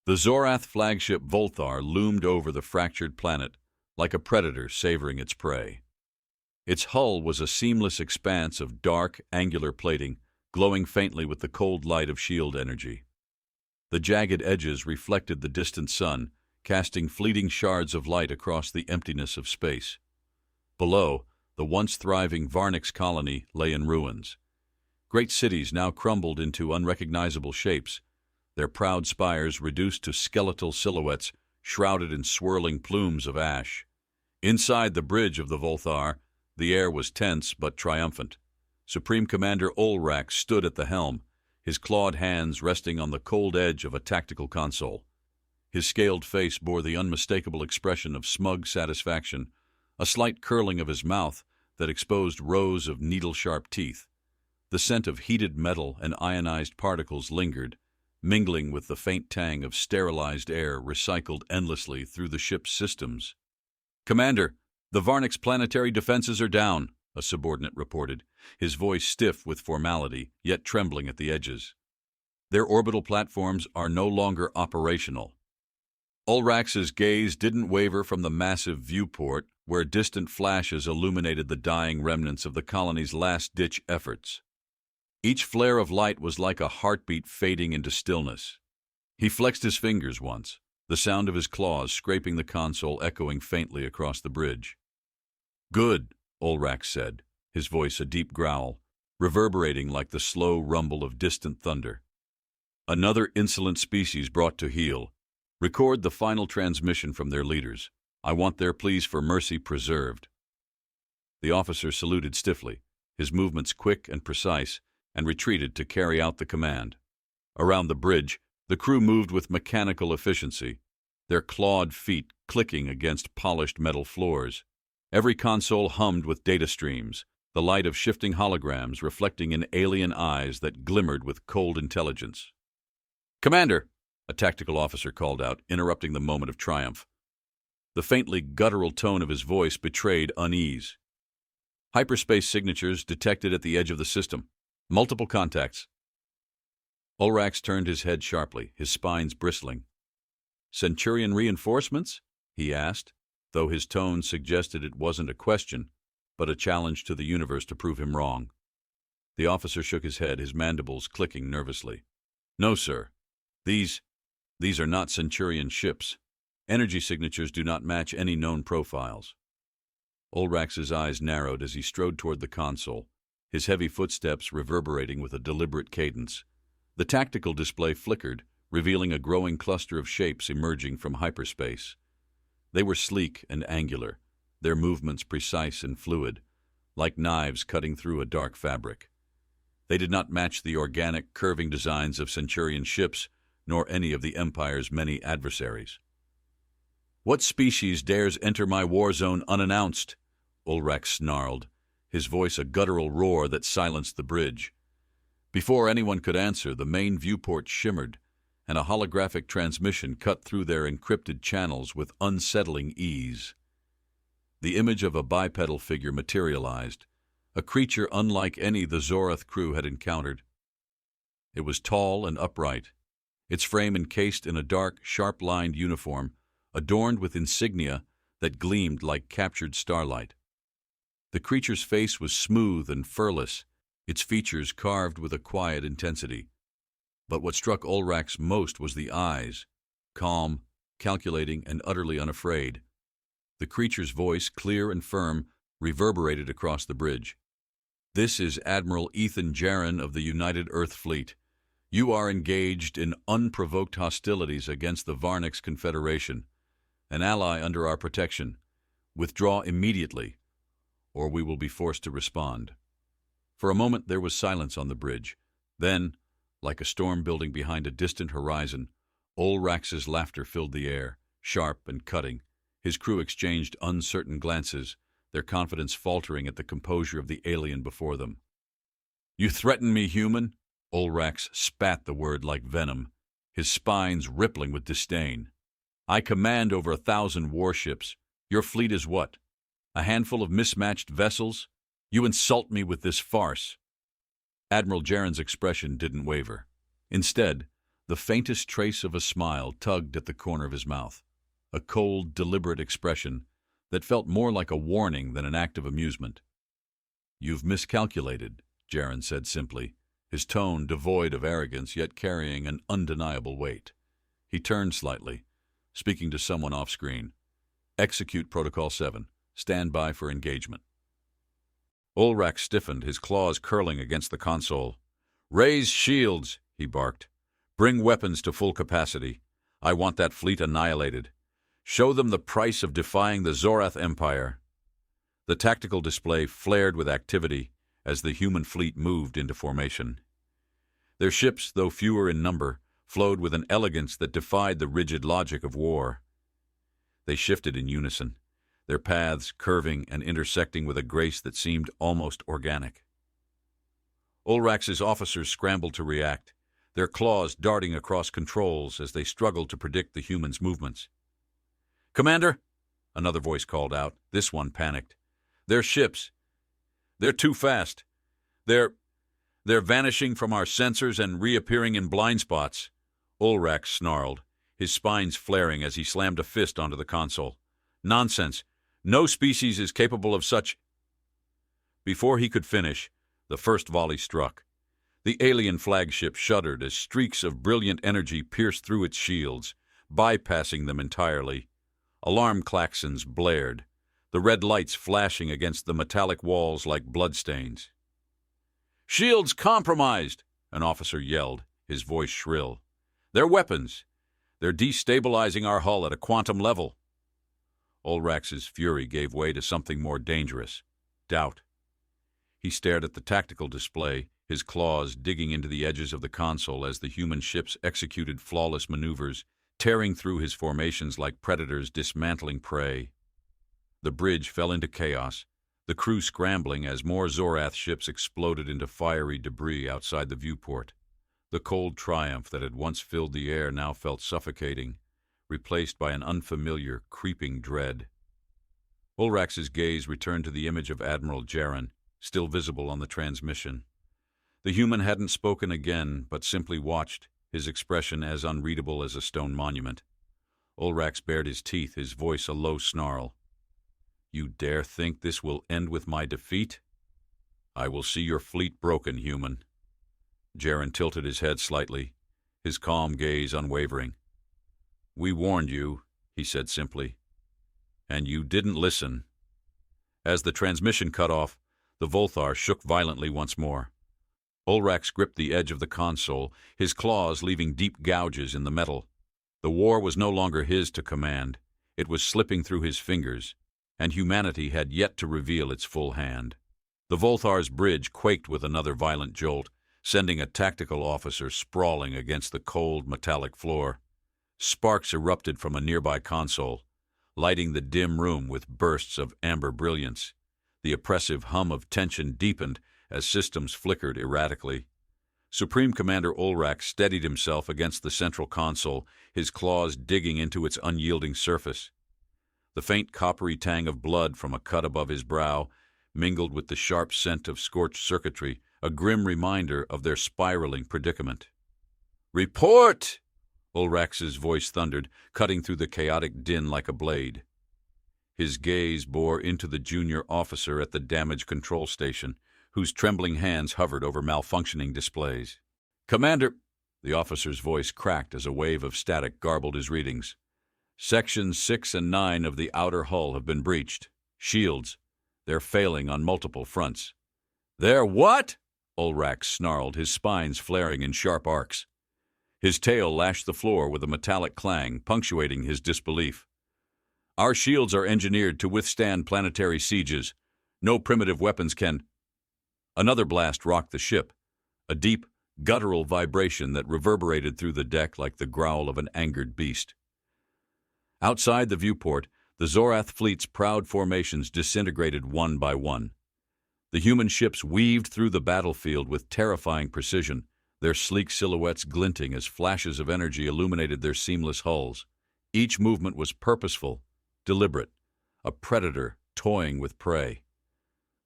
The Zorath flagship Voltar loomed over the fractured planet like a predator savoring its prey. Its hull was a seamless expanse of dark, angular plating, glowing faintly with the cold light of shield energy. The jagged edges reflected the distant sun, casting fleeting shards of light across the emptiness of space. Below, the once thriving Varnix colony lay in ruins. Great cities now crumbled into unrecognizable shapes, their proud spires reduced to skeletal silhouettes shrouded in swirling plumes of ash. Inside the bridge of the Voltar, the air was tense but triumphant. Supreme Commander Olrax stood at the helm, his clawed hands resting on the cold edge of a tactical console. His scaled face bore the unmistakable expression of smug satisfaction, a slight curling of his mouth that exposed rows of needle-sharp teeth. The scent of heated metal and ionized particles lingered, mingling with the faint tang of sterilized air recycled endlessly through the ship's systems. "Commander, the Varnix planetary defenses are down," a subordinate reported, his voice stiff with formality, yet trembling at the edges. "Their orbital platforms are no longer operational." Ulrax's gaze didn't waver from the massive viewport where distant flashes illuminated the dying remnants of the colony's last-ditch efforts. Each flare of light was like a heartbeat fading into stillness. He flexed his fingers once, the sound of his claws scraping the console echoing faintly across the bridge. "Good," Ulrax said, his voice a deep growl, reverberating like the slow rumble of distant thunder. "Another insolent species brought to heel. Record the final transmission from their leaders. I want their pleas for mercy preserved." The officer saluted stiffly, his movements quick and precise, and retreated to carry out the command. Around the bridge, the crew moved with mechanical efficiency, their clawed feet clicking against polished metal floors. Every console hummed with data streams, the light of shifting holograms reflecting in alien eyes that glimmered with cold intelligence. "Commander!" a tactical officer called out, interrupting the moment of triumph. The faintly guttural tone of his voice betrayed unease. "Hyperspace signatures detected at the edge of the system. Multiple contacts." Ulrax turned his head sharply, his spines bristling. "Centurion reinforcements?" he asked, though his tone suggested it wasn't a question, but a challenge to the universe to prove him wrong. The officer shook his head, his mandibles clicking nervously. "No, sir. These are not Centurion ships. Energy signatures do not match any known profiles." Ulrax's eyes narrowed as he strode toward the console, his heavy footsteps reverberating with a deliberate cadence. The tactical display flickered, revealing a growing cluster of shapes emerging from hyperspace. They were sleek and angular, their movements precise and fluid, like knives cutting through a dark fabric. They did not match the organic, curving designs of Centurion ships, nor any of the Empire's many adversaries. "What species dares enter my war zone unannounced?" Ulrax snarled, his voice a guttural roar that silenced the bridge. Before anyone could answer, the main viewport shimmered, and a holographic transmission cut through their encrypted channels with unsettling ease. The image of a bipedal figure materialized, a creature unlike any the Zorth crew had encountered. It was tall and upright, its frame encased in a dark, sharp-lined uniform, adorned with insignia that gleamed like captured starlight. The creature's face was smooth and furless, its features carved with a quiet intensity. But what struck Ulrax most was the eyes, calm, calculating, and utterly unafraid. The creature's voice, clear and firm, reverberated across the bridge. "This is Admiral Ethan Jaron of the United Earth Fleet. You are engaged in unprovoked hostilities against the Varnix Confederation, an ally under our protection. Withdraw immediately, or we will be forced to respond." For a moment there was silence on the bridge. Then, like a storm building behind a distant horizon, Ulrax's laughter filled the air, sharp and cutting. His crew exchanged uncertain glances, their confidence faltering at the composure of the alien before them. "You threaten me, human?" Ulrax spat the word like venom, his spines rippling with disdain. "I command over 1,000 warships. Your fleet is what? A handful of mismatched vessels? You insult me with this farce." Admiral Jaron's expression didn't waver. Instead, The faintest trace of a smile tugged at the corner of his mouth, a cold, deliberate expression that felt more like a warning than an act of amusement. "You've miscalculated," Jaren said simply, his tone devoid of arrogance yet carrying an undeniable weight. He turned slightly, speaking to someone off-screen. "Execute Protocol 7. Stand by for engagement." Ulrak stiffened, his claws curling against the console. "Raise shields," he barked. "Bring weapons to full capacity. I want that fleet annihilated. Show them the price of defying the Zorth Empire." The tactical display flared with activity as the human fleet moved into formation. Their ships, though fewer in number, flowed with an elegance that defied the rigid logic of war. They shifted in unison, their paths curving and intersecting with a grace that seemed almost organic. Ulrax's officers scrambled to react, their claws darting across controls as they struggled to predict the humans' movements. "Commander," another voice called out. This one panicked. "Their ships. They're too fast. They're vanishing from our sensors and reappearing in blind spots." Ulrak snarled, his spines flaring as he slammed a fist onto the console. "Nonsense. No species is capable of such—" Before he could finish, the first volley struck. The alien flagship shuddered as streaks of brilliant energy pierced through its shields, bypassing them entirely. Alarm klaxons blared, the red lights flashing against the metallic walls like bloodstains. "Shields compromised!" an officer yelled, his voice shrill. "They're weapons. They're destabilizing our hull at a quantum level." Ulrax's fury gave way to something more dangerous: doubt. He stared at the tactical display, his claws digging into the edges of the console as the human ships executed flawless maneuvers, tearing through his formations like predators dismantling prey. The bridge fell into chaos, the crew scrambling as more Zorath ships exploded into fiery debris outside the viewport. The cold triumph that had once filled the air now felt suffocating, replaced by an unfamiliar, creeping dread. Ulrax's gaze returned to the image of Admiral Jaren, still visible on the transmission. The human hadn't spoken again, but simply watched, his expression as unreadable as a stone monument. Ulrax bared his teeth, his voice a low snarl. "You dare think this will end with my defeat? I will see your fleet broken, human." Jaren tilted his head slightly, his calm gaze unwavering. "We warned you," he said simply, "and you didn't listen." As the transmission cut off, the Voltar shook violently once more. Ulrax gripped the edge of the console, his claws leaving deep gouges in the metal. The war was no longer his to command. It was slipping through his fingers, and humanity had yet to reveal its full hand. The Voltar's bridge quaked with another violent jolt, sending a tactical officer sprawling against the cold, metallic floor. Sparks erupted from a nearby console, lighting the dim room with bursts of amber brilliance. The oppressive hum of tension deepened as systems flickered erratically. Supreme Commander Ulrak steadied himself against the central console, his claws digging into its unyielding surface. The faint coppery tang of blood from a cut above his brow mingled with the sharp scent of scorched circuitry, a grim reminder of their spiraling predicament. "Report!" Ulrax's voice thundered, cutting through the chaotic din like a blade. His gaze bore into the junior officer at the damage control station, whose trembling hands hovered over malfunctioning displays. "Commander," the officer's voice cracked as a wave of static garbled his readings. "Sections 6 and 9 of the outer hull have been breached. Shields. They're failing on multiple fronts." "They're what?" Ulrak snarled, his spines flaring in sharp arcs. His tail lashed the floor with a metallic clang, punctuating his disbelief. "Our shields are engineered to withstand planetary sieges. No primitive weapons can—" Another blast rocked the ship, a deep, guttural vibration that reverberated through the deck like the growl of an angered beast. Outside the viewport, the Zorath fleet's proud formations disintegrated one by one. The human ships weaved through the battlefield with terrifying precision, their sleek silhouettes glinting as flashes of energy illuminated their seamless hulls. Each movement was purposeful, deliberate, a predator toying with prey.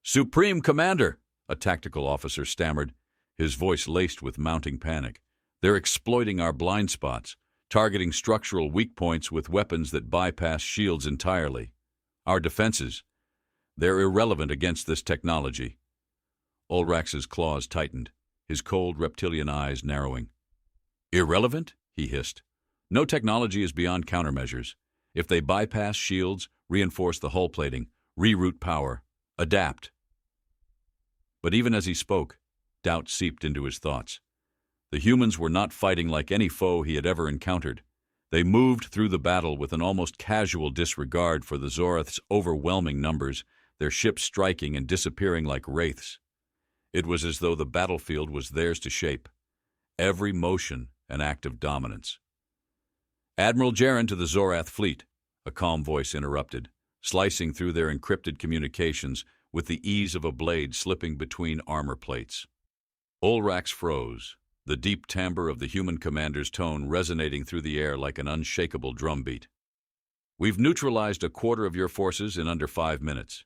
"Supreme Commander!" a tactical officer stammered, his voice laced with mounting panic. They're exploiting our blind spots, targeting structural weak points with weapons that bypass shields entirely. Our defenses, they're irrelevant against this technology. Ulrax's claws tightened, his cold reptilian eyes narrowing. Irrelevant? He hissed. No technology is beyond countermeasures. If they bypass shields, reinforce the hull plating, reroute power, adapt. But even as he spoke, doubt seeped into his thoughts. The humans were not fighting like any foe he had ever encountered. They moved through the battle with an almost casual disregard for the Zorth's overwhelming numbers, their ships striking and disappearing like wraiths. It was as though the battlefield was theirs to shape, every motion an act of dominance. "Admiral Jaren to the Zorath fleet," a calm voice interrupted, slicing through their encrypted communications with the ease of a blade slipping between armor plates. Ulrax froze, the deep timbre of the human commander's tone resonating through the air like an unshakable drumbeat. "We've neutralized a quarter of your forces in under 5 minutes.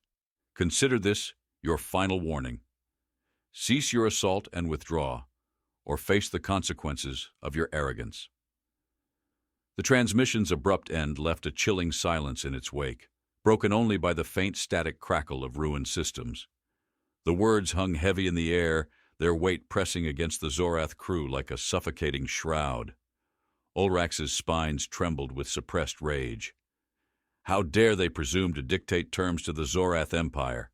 Consider this your final warning. Cease your assault and withdraw, or face the consequences of your arrogance." The transmission's abrupt end left a chilling silence in its wake, broken only by the faint static crackle of ruined systems. The words hung heavy in the air, their weight pressing against the Zorath crew like a suffocating shroud. Ulrax's spines trembled with suppressed rage. How dare they presume to dictate terms to the Zorath Empire?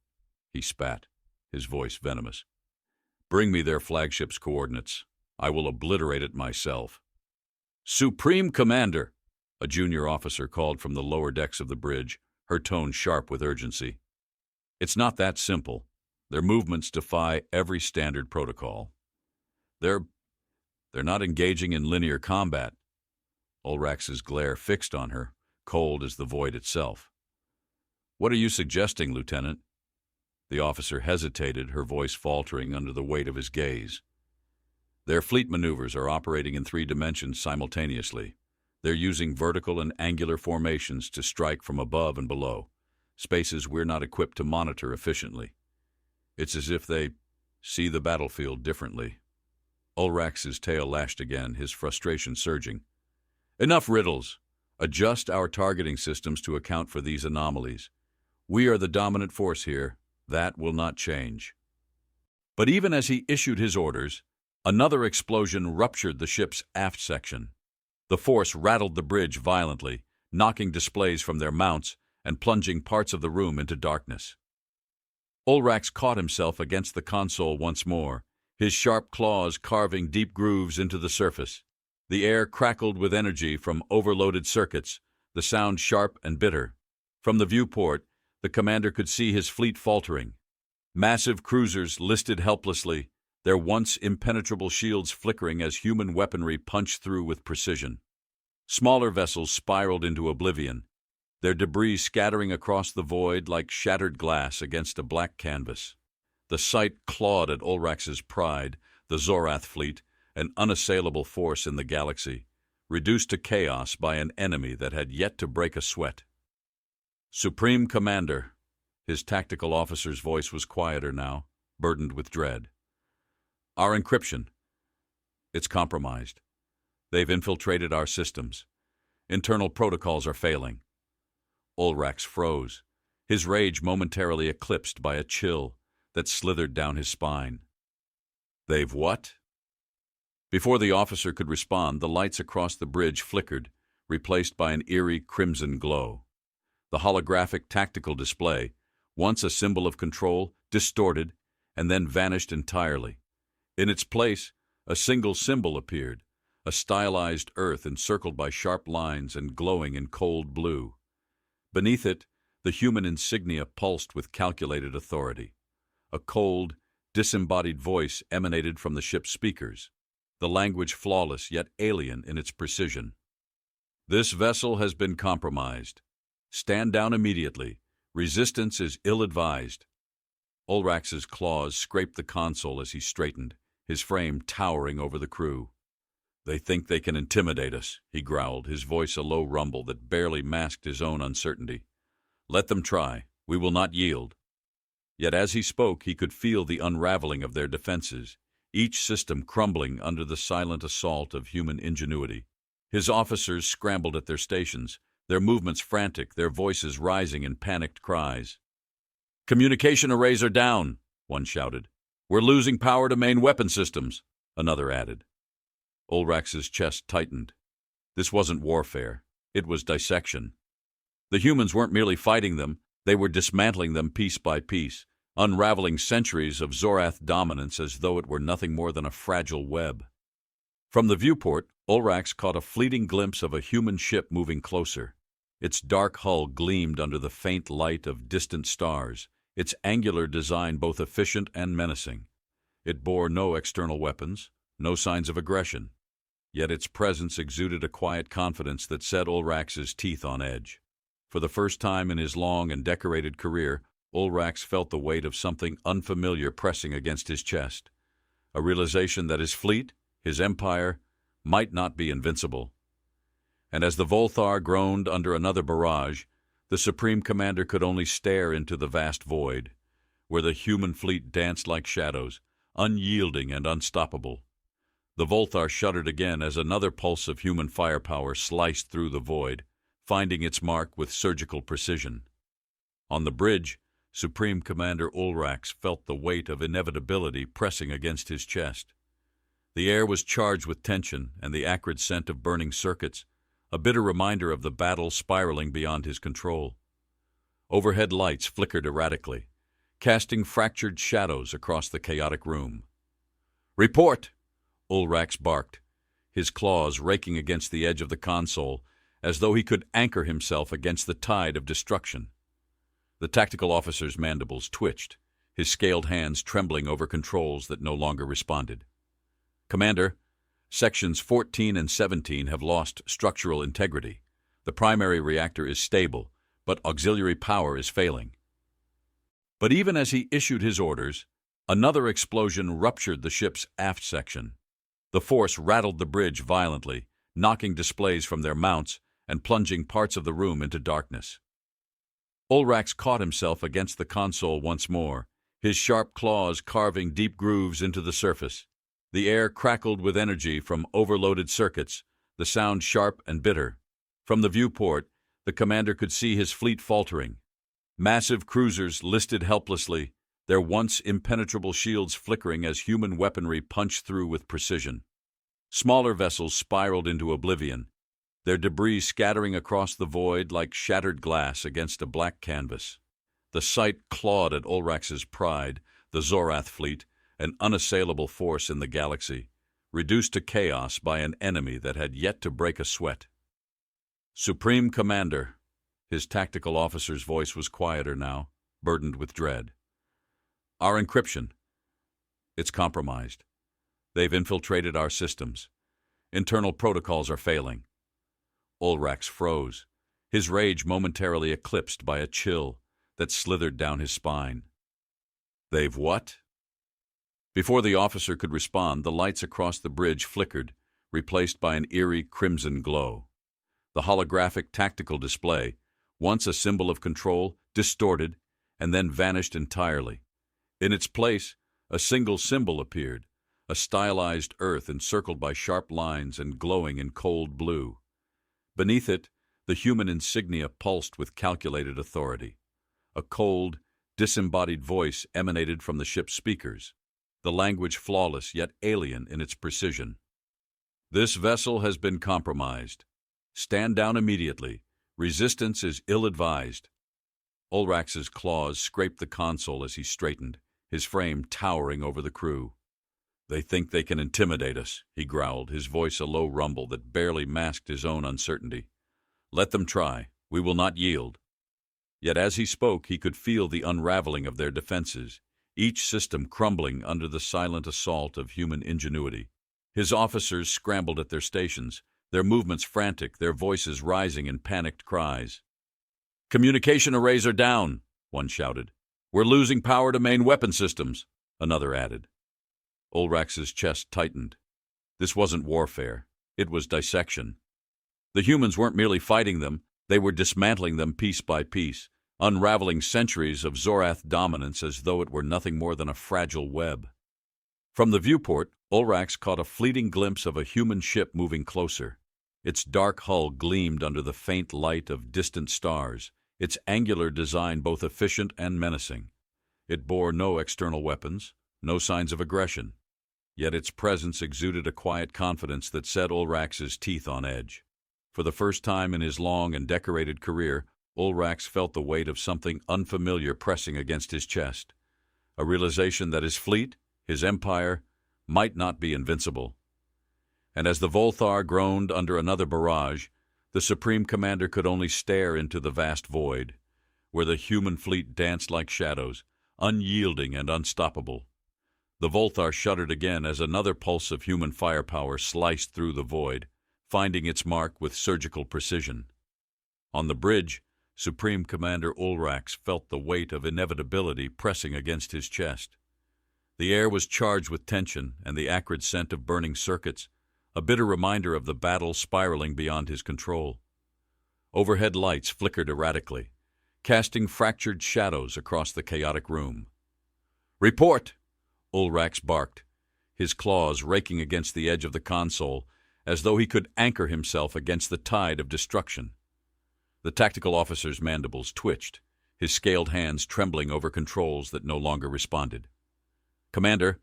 He spat, his voice venomous. "Bring me their flagship's coordinates. I will obliterate it myself." "Supreme Commander," a junior officer called from the lower decks of the bridge, her tone sharp with urgency. "It's not that simple. Their movements defy every standard protocol. They're not engaging in linear combat." Ulrax's glare fixed on her, cold as the void itself. "What are you suggesting, Lieutenant?" The officer hesitated, her voice faltering under the weight of his gaze. "Their fleet maneuvers are operating in 3 dimensions simultaneously. They're using vertical and angular formations to strike from above and below, spaces we're not equipped to monitor efficiently. It's as if they see the battlefield differently." Ulrax's tail lashed again, his frustration surging. "Enough riddles. Adjust our targeting systems to account for these anomalies. We are the dominant force here. That will not change." But even as he issued his orders, another explosion ruptured the ship's aft section. The force rattled the bridge violently, knocking displays from their mounts and plunging parts of the room into darkness. Ulrax caught himself against the console once more, his sharp claws carving deep grooves into the surface. The air crackled with energy from overloaded circuits, the sound sharp and bitter. From the viewport, the commander could see his fleet faltering. Massive cruisers listed helplessly, their once impenetrable shields flickering as human weaponry punched through with precision. Smaller vessels spiraled into oblivion, their debris scattering across the void like shattered glass against a black canvas. The sight clawed at Ulrax's pride, the Zorath fleet, an unassailable force in the galaxy, reduced to chaos by an enemy that had yet to break a sweat. "Supreme Commander," his tactical officer's voice was quieter now, burdened with dread. "Our encryption, it's compromised. They've infiltrated our systems. Internal protocols are failing." Ulrax froze, his rage momentarily eclipsed by a chill that slithered down his spine. "They've what?" Before the officer could respond, the lights across the bridge flickered, replaced by an eerie crimson glow. The holographic tactical display, once a symbol of control, distorted and then vanished entirely. In its place, a single symbol appeared, a stylized earth encircled by sharp lines and glowing in cold blue. Beneath it, the human insignia pulsed with calculated authority. A cold, disembodied voice emanated from the ship's speakers, the language flawless yet alien in its precision. "This vessel has been compromised. Stand down immediately. Resistance is ill-advised." Ulrax's claws scraped the console as he straightened, his frame towering over the crew. "They think they can intimidate us," he growled, his voice a low rumble that barely masked his own uncertainty. "Let them try. We will not yield." Yet as he spoke, he could feel the unraveling of their defenses, each system crumbling under the silent assault of human ingenuity. His officers scrambled at their stations, their movements frantic, their voices rising in panicked cries. "Communication arrays are down," one shouted. "We're losing power to main weapon systems," another added. Ulrax's chest tightened. This wasn't warfare. It was dissection. The humans weren't merely fighting them, they were dismantling them piece by piece, unraveling centuries of Zorth dominance as though it were nothing more than a fragile web. From the viewport, Ulrax caught a fleeting glimpse of a human ship moving closer. Its dark hull gleamed under the faint light of distant stars, its angular design both efficient and menacing. It bore no external weapons, no signs of aggression. Yet its presence exuded a quiet confidence that set Ulrax's teeth on edge. For the first time in his long and decorated career, Ulrax felt the weight of something unfamiliar pressing against his chest. A realization that his fleet, his empire, might not be invincible. And as the Voltar groaned under another barrage, the Supreme Commander could only stare into the vast void, where the human fleet danced like shadows, unyielding and unstoppable. The Voltar shuddered again as another pulse of human firepower sliced through the void, finding its mark with surgical precision. On the bridge, Supreme Commander Ulrax felt the weight of inevitability pressing against his chest. The air was charged with tension and the acrid scent of burning circuits, a bitter reminder of the battle spiraling beyond his control. Overhead lights flickered erratically, casting fractured shadows across the chaotic room. "Report!" Ulrax barked, his claws raking against the edge of the console, as though he could anchor himself against the tide of destruction. The tactical officer's mandibles twitched, his scaled hands trembling over controls that no longer responded. "Commander, Sections 14 and 17 have lost structural integrity. The primary reactor is stable, but auxiliary power is failing." But even as he issued his orders, another explosion ruptured the ship's aft section. The force rattled the bridge violently, knocking displays from their mounts and plunging parts of the room into darkness. Ulrax caught himself against the console once more, his sharp claws carving deep grooves into the surface. The air crackled with energy from overloaded circuits, the sound sharp and bitter. From the viewport, the commander could see his fleet faltering. Massive cruisers listed helplessly, their once impenetrable shields flickering as human weaponry punched through with precision. Smaller vessels spiraled into oblivion, their debris scattering across the void like shattered glass against a black canvas. The sight clawed at Ulrax's pride, the Zorth fleet, an unassailable force in the galaxy, reduced to chaos by an enemy that had yet to break a sweat. "Supreme Commander," his tactical officer's voice was quieter now, burdened with dread. "Our encryption, it's compromised. They've infiltrated our systems. Internal protocols are failing." Ulrax froze, his rage momentarily eclipsed by a chill that slithered down his spine. "They've what?" Before the officer could respond, the lights across the bridge flickered, replaced by an eerie crimson glow. The holographic tactical display, once a symbol of control, distorted and then vanished entirely. In its place, a single symbol appeared, a stylized Earth encircled by sharp lines and glowing in cold blue. Beneath it, the human insignia pulsed with calculated authority. A cold, disembodied voice emanated from the ship's speakers, the language flawless yet alien in its precision. "This vessel has been compromised. Stand down immediately. Resistance is ill-advised." Ulrax's claws scraped the console as he straightened, his frame towering over the crew. "They think they can intimidate us," he growled, his voice a low rumble that barely masked his own uncertainty. "Let them try. We will not yield." Yet as he spoke, he could feel the unraveling of their defenses, each system crumbling under the silent assault of human ingenuity. His officers scrambled at their stations, their movements frantic, their voices rising in panicked cries. "Communication arrays are down," one shouted. "We're losing power to main weapon systems," another added. Ulrax's chest tightened. This wasn't warfare. It was dissection. The humans weren't merely fighting them, they were dismantling them piece by piece, unraveling centuries of Zorth dominance as though it were nothing more than a fragile web. From the viewport, Ulrax caught a fleeting glimpse of a human ship moving closer. Its dark hull gleamed under the faint light of distant stars, its angular design both efficient and menacing. It bore no external weapons, no signs of aggression, yet its presence exuded a quiet confidence that set Ulrax's teeth on edge. For the first time in his long and decorated career, Ulrax felt the weight of something unfamiliar pressing against his chest, a realization that his fleet, his empire, might not be invincible. And as the Voltar groaned under another barrage, the Supreme Commander could only stare into the vast void, where the human fleet danced like shadows, unyielding and unstoppable. The Voltar shuddered again as another pulse of human firepower sliced through the void, finding its mark with surgical precision. On the bridge, Supreme Commander Ulrax felt the weight of inevitability pressing against his chest. The air was charged with tension and the acrid scent of burning circuits, a bitter reminder of the battle spiraling beyond his control. Overhead lights flickered erratically, casting fractured shadows across the chaotic room. "Report!" Ulrax barked, his claws raking against the edge of the console, as though he could anchor himself against the tide of destruction. The tactical officer's mandibles twitched, his scaled hands trembling over controls that no longer responded. "Commander,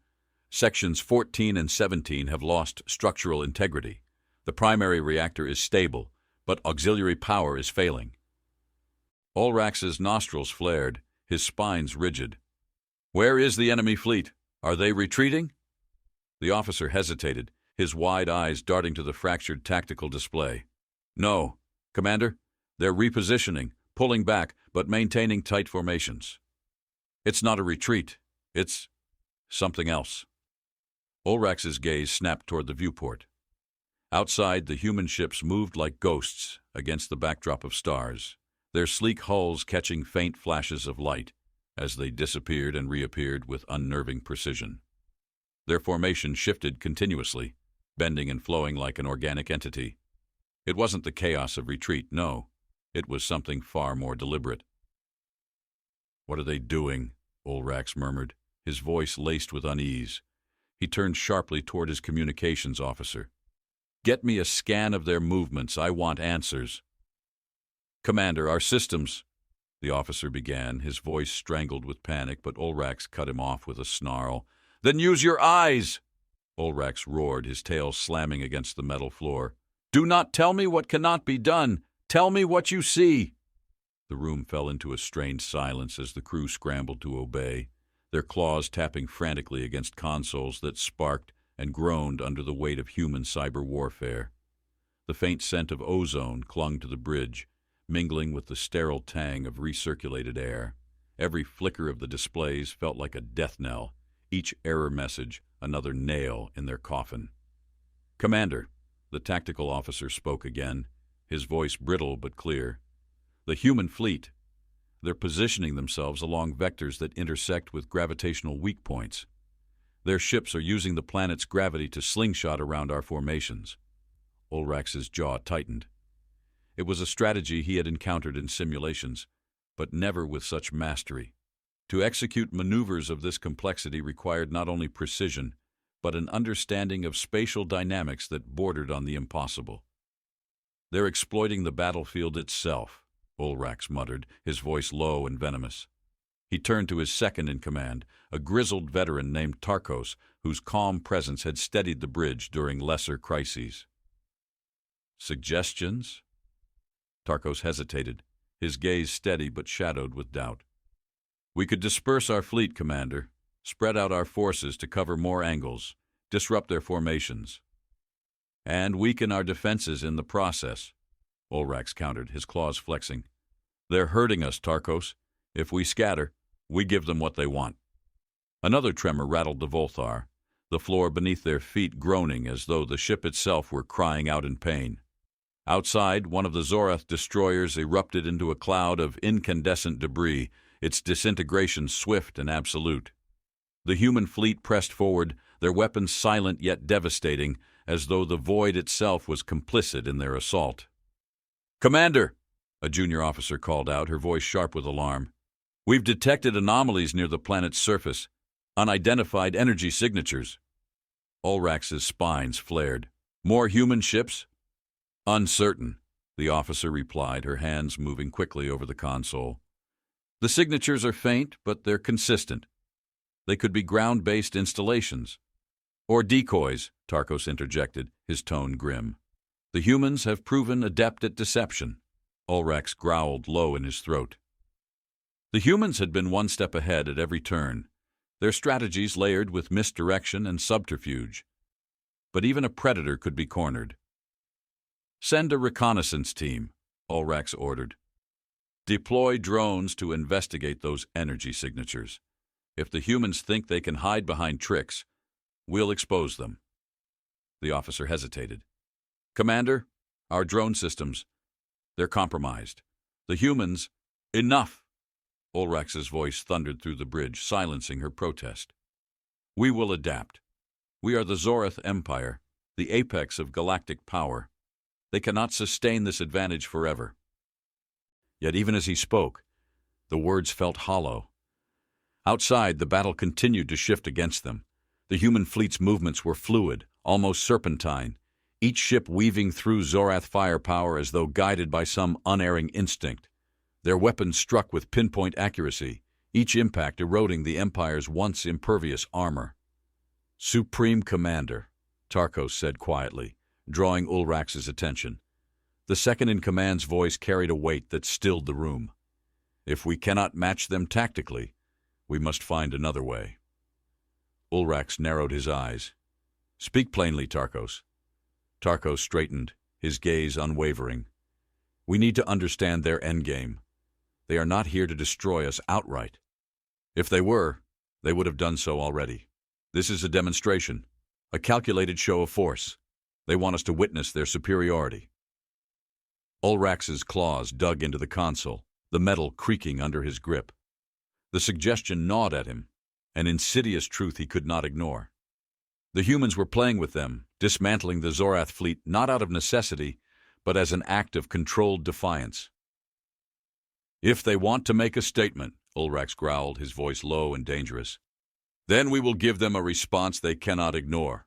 Sections 14 and 17 have lost structural integrity. The primary reactor is stable, but auxiliary power is failing." Ulrax's nostrils flared, his spines rigid. "Where is the enemy fleet? Are they retreating?" The officer hesitated, his wide eyes darting to the fractured tactical display. "No, Commander. They're repositioning, pulling back, but maintaining tight formations. It's not a retreat. It's something else." Ulrax's gaze snapped toward the viewport. Outside, the human ships moved like ghosts against the backdrop of stars, their sleek hulls catching faint flashes of light as they disappeared and reappeared with unnerving precision. Their formation shifted continuously, bending and flowing like an organic entity. It wasn't the chaos of retreat, no. It was something far more deliberate. "What are they doing?" Ulrax murmured, his voice laced with unease. He turned sharply toward his communications officer. "Get me a scan of their movements. I want answers." "Commander, our systems—" the officer began, his voice strangled with panic, but Ulrax cut him off with a snarl. "Then use your eyes!" Ulrax roared, his tail slamming against the metal floor. "Do not tell me what cannot be done! Tell me what you see!" The room fell into a strained silence as the crew scrambled to obey, their claws tapping frantically against consoles that sparked and groaned under the weight of human cyber warfare. The faint scent of ozone clung to the bridge, mingling with the sterile tang of recirculated air. Every flicker of the displays felt like a death knell, each error message another nail in their coffin. "Commander," the tactical officer spoke again, his voice brittle but clear. "The human fleet. They're positioning themselves along vectors that intersect with gravitational weak points. Their ships are using the planet's gravity to slingshot around our formations." Ulrax's jaw tightened. It was a strategy he had encountered in simulations, but never with such mastery. To execute maneuvers of this complexity required not only precision, but an understanding of spatial dynamics that bordered on the impossible. "They're exploiting the battlefield itself," Ulrax muttered, his voice low and venomous. He turned to his second-in-command, a grizzled veteran named Tarkos, whose calm presence had steadied the bridge during lesser crises. "Suggestions?" Tarkos hesitated, his gaze steady but shadowed with doubt. "We could disperse our fleet, Commander, spread out our forces to cover more angles, disrupt their formations, and weaken our defenses in the process," Ulrax countered, his claws flexing. "They're hurting us, Tarkos. If we scatter, we give them what they want." Another tremor rattled the Voltar, the floor beneath their feet groaning as though the ship itself were crying out in pain. Outside, one of the Zorth destroyers erupted into a cloud of incandescent debris, its disintegration swift and absolute. The human fleet pressed forward, their weapons silent yet devastating, as though the void itself was complicit in their assault. "Commander!" a junior officer called out, her voice sharp with alarm. "We've detected anomalies near the planet's surface. Unidentified energy signatures. Ulrax's spines flared. More human ships? Uncertain, the officer replied, her hands moving quickly over the console. The signatures are faint, but they're consistent. They could be ground-based installations. Or decoys, Tarkos interjected, his tone grim. The humans have proven adept at deception. Ulrax growled low in his throat. The humans had been one step ahead at every turn, their strategies layered with misdirection and subterfuge. But even a predator could be cornered. Send a reconnaissance team, Ulrax ordered. Deploy drones to investigate those energy signatures. If the humans think they can hide behind tricks, we'll expose them. The officer hesitated. Commander, our drone systems, they're compromised. The humans, enough! Ulrax's voice thundered through the bridge, silencing her protest. We will adapt. We are the Zorth Empire, the apex of galactic power. They cannot sustain this advantage forever. Yet even as he spoke, the words felt hollow. Outside, the battle continued to shift against them. The human fleet's movements were fluid, almost serpentine, each ship weaving through Zorath firepower as though guided by some unerring instinct. Their weapons struck with pinpoint accuracy, each impact eroding the Empire's once impervious armor. Supreme Commander, Tarkos said quietly, drawing Ulrax's attention. The second-in-command's voice carried a weight that stilled the room. If we cannot match them tactically, we must find another way. Ulrax narrowed his eyes. Speak plainly, Tarkos. Tarkos straightened, his gaze unwavering. We need to understand their endgame. They are not here to destroy us outright. If they were, they would have done so already. This is a demonstration, a calculated show of force. They want us to witness their superiority. Ulrax's claws dug into the console, the metal creaking under his grip. The suggestion gnawed at him, an insidious truth he could not ignore. The humans were playing with them, dismantling the Zorath fleet not out of necessity, but as an act of controlled defiance. If they want to make a statement, Ulrax growled, his voice low and dangerous, then we will give them a response they cannot ignore.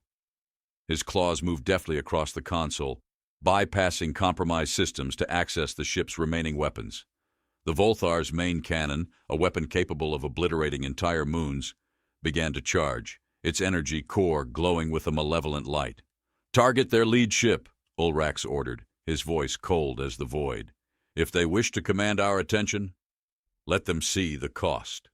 His claws moved deftly across the console, bypassing compromised systems to access the ship's remaining weapons. The Voltar's main cannon, a weapon capable of obliterating entire moons, began to charge, its energy core glowing with a malevolent light. Target their lead ship, Ulrax ordered, his voice cold as the void. If they wish to command our attention, let them see the cost.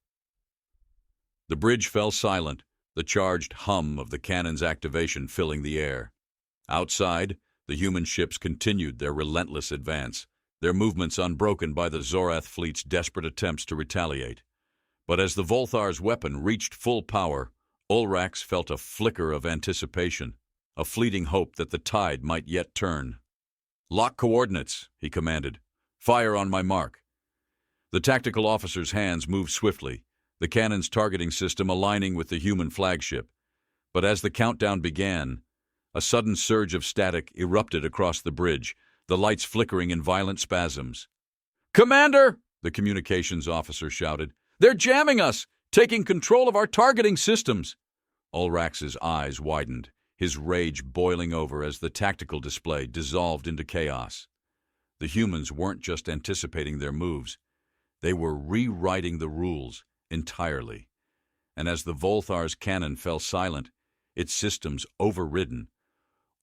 The bridge fell silent, the charged hum of the cannon's activation filling the air. Outside, the human ships continued their relentless advance, their movements unbroken by the Zorath fleet's desperate attempts to retaliate. But as the Voltar's weapon reached full power, Ulrax felt a flicker of anticipation, a fleeting hope that the tide might yet turn. Lock coordinates, he commanded. Fire on my mark. The tactical officer's hands moved swiftly, the cannon's targeting system aligning with the human flagship. But as the countdown began, a sudden surge of static erupted across the bridge, the lights flickering in violent spasms. Commander! The communications officer shouted. They're jamming us, taking control of our targeting systems. Ulrax's eyes widened, his rage boiling over as the tactical display dissolved into chaos. The humans weren't just anticipating their moves. They were rewriting the rules entirely. And as the Voltar's cannon fell silent, its systems overridden,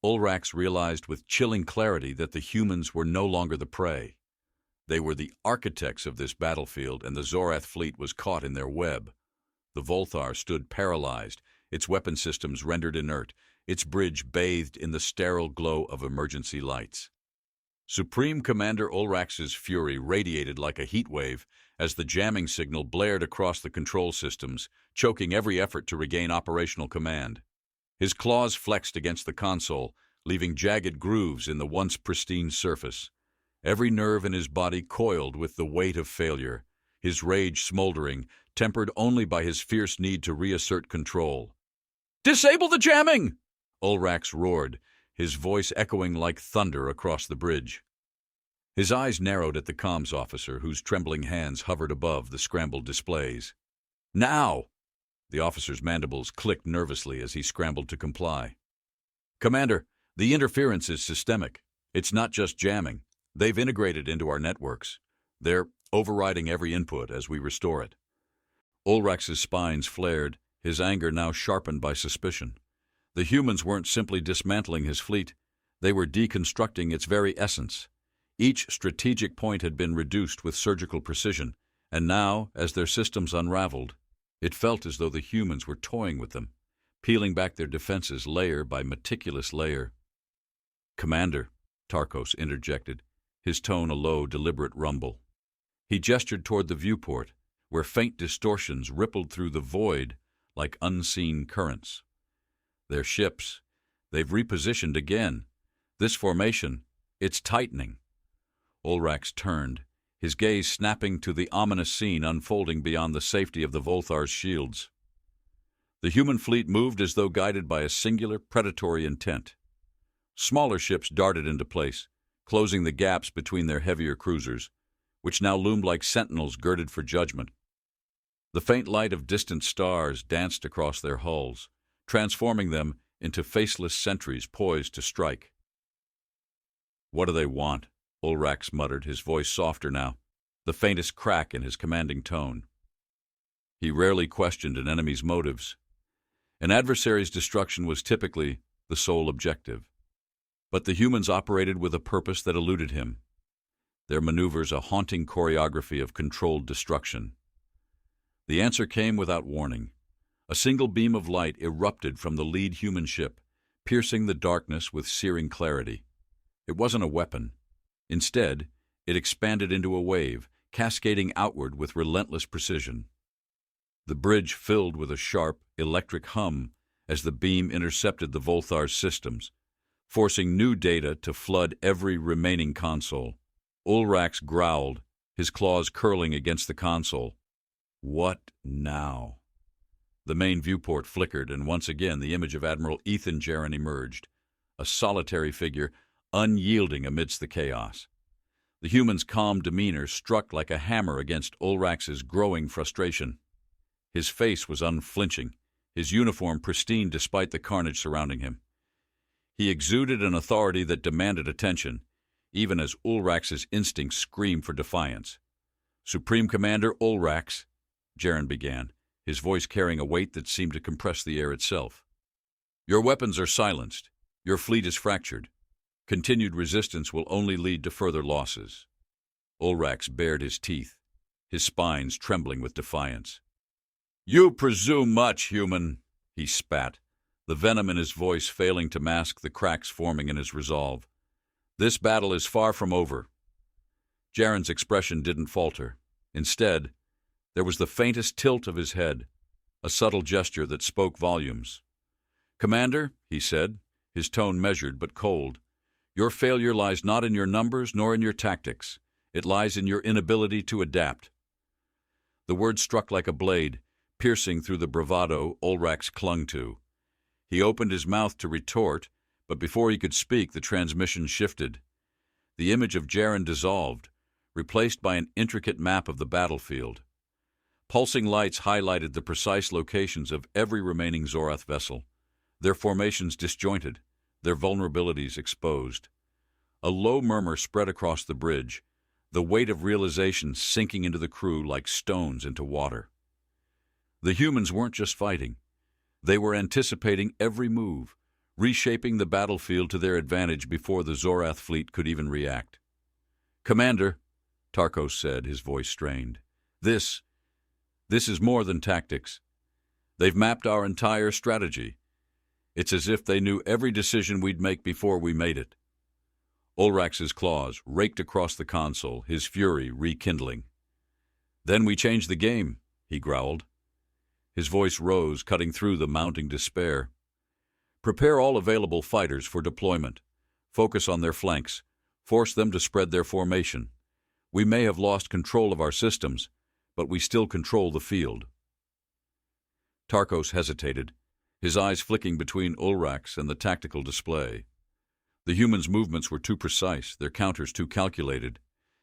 Ulrax realized with chilling clarity that the humans were no longer the prey. They were the architects of this battlefield, and the Zorath fleet was caught in their web. The Voltar stood paralyzed, its weapon systems rendered inert, its bridge bathed in the sterile glow of emergency lights. Supreme Commander Ulrax's fury radiated like a heat wave as the jamming signal blared across the control systems, choking every effort to regain operational command. His claws flexed against the console, leaving jagged grooves in the once pristine surface. Every nerve in his body coiled with the weight of failure, his rage smoldering, tempered only by his fierce need to reassert control. "Disable the jamming!" Ulrax roared, his voice echoing like thunder across the bridge. His eyes narrowed at the comms officer, whose trembling hands hovered above the scrambled displays. "Now!" The officer's mandibles clicked nervously as he scrambled to comply. "Commander, the interference is systemic. It's not just jamming. They've integrated into our networks. They're overriding every input as we restore it." Ulrax's spines flared, his anger now sharpened by suspicion. The humans weren't simply dismantling his fleet, they were deconstructing its very essence. Each strategic point had been reduced with surgical precision, and now, as their systems unraveled, it felt as though the humans were toying with them, peeling back their defenses layer by meticulous layer. "Commander," Tarkos interjected, his tone a low, deliberate rumble. He gestured toward the viewport, where faint distortions rippled through the void like unseen currents. "Their ships, they've repositioned again. This formation, it's tightening." Ulrax turned, his gaze snapping to the ominous scene unfolding beyond the safety of the Voltar's shields. The human fleet moved as though guided by a singular predatory intent. Smaller ships darted into place, closing the gaps between their heavier cruisers, which now loomed like sentinels girded for judgment. The faint light of distant stars danced across their hulls, transforming them into faceless sentries poised to strike. "What do they want?" Ulrax muttered, his voice softer now, the faintest crack in his commanding tone. He rarely questioned an enemy's motives. An adversary's destruction was typically the sole objective. But the humans operated with a purpose that eluded him, their maneuvers a haunting choreography of controlled destruction. The answer came without warning. A single beam of light erupted from the lead human ship, piercing the darkness with searing clarity. It wasn't a weapon. Instead, it expanded into a wave, cascading outward with relentless precision. The bridge filled with a sharp, electric hum as the beam intercepted the Voltar's systems, forcing new data to flood every remaining console. Ulrax growled, his claws curling against the console. What now? The main viewport flickered, and once again the image of Admiral Ethan Jaron emerged, a solitary figure, unyielding amidst the chaos. The human's calm demeanor struck like a hammer against Ulrax's growing frustration. His face was unflinching, his uniform pristine despite the carnage surrounding him. He exuded an authority that demanded attention, even as Ulrax's instincts screamed for defiance. "Supreme Commander Ulrax," Jaron began, his voice carrying a weight that seemed to compress the air itself. "Your weapons are silenced. Your fleet is fractured. Continued resistance will only lead to further losses." Ulrax bared his teeth, his spines trembling with defiance. "You presume much, human," he spat, the venom in his voice failing to mask the cracks forming in his resolve. "This battle is far from over." Jaron's expression didn't falter. Instead, there was the faintest tilt of his head, a subtle gesture that spoke volumes. "Commander," he said, his tone measured but cold, "your failure lies not in your numbers nor in your tactics. It lies in your inability to adapt." The word struck like a blade, piercing through the bravado Ulrax clung to. He opened his mouth to retort, but before he could speak, the transmission shifted. The image of Jaron dissolved, replaced by an intricate map of the battlefield. Pulsing lights highlighted the precise locations of every remaining Zorth vessel, their formations disjointed, their vulnerabilities exposed. A low murmur spread across the bridge, the weight of realization sinking into the crew like stones into water. The humans weren't just fighting. They were anticipating every move, reshaping the battlefield to their advantage before the Zorth fleet could even react. "Commander," Tarkos said, his voice strained, This is more than tactics. They've mapped our entire strategy. It's as if they knew every decision we'd make before we made it." Ulrax's claws raked across the console, his fury rekindling. "Then we changed the game," he growled. His voice rose, cutting through the mounting despair. "Prepare all available fighters for deployment. Focus on their flanks. Force them to spread their formation. We may have lost control of our systems, but we still control the field." Tarkos hesitated, his eyes flicking between Ulrax and the tactical display. The humans' movements were too precise, their counters too calculated,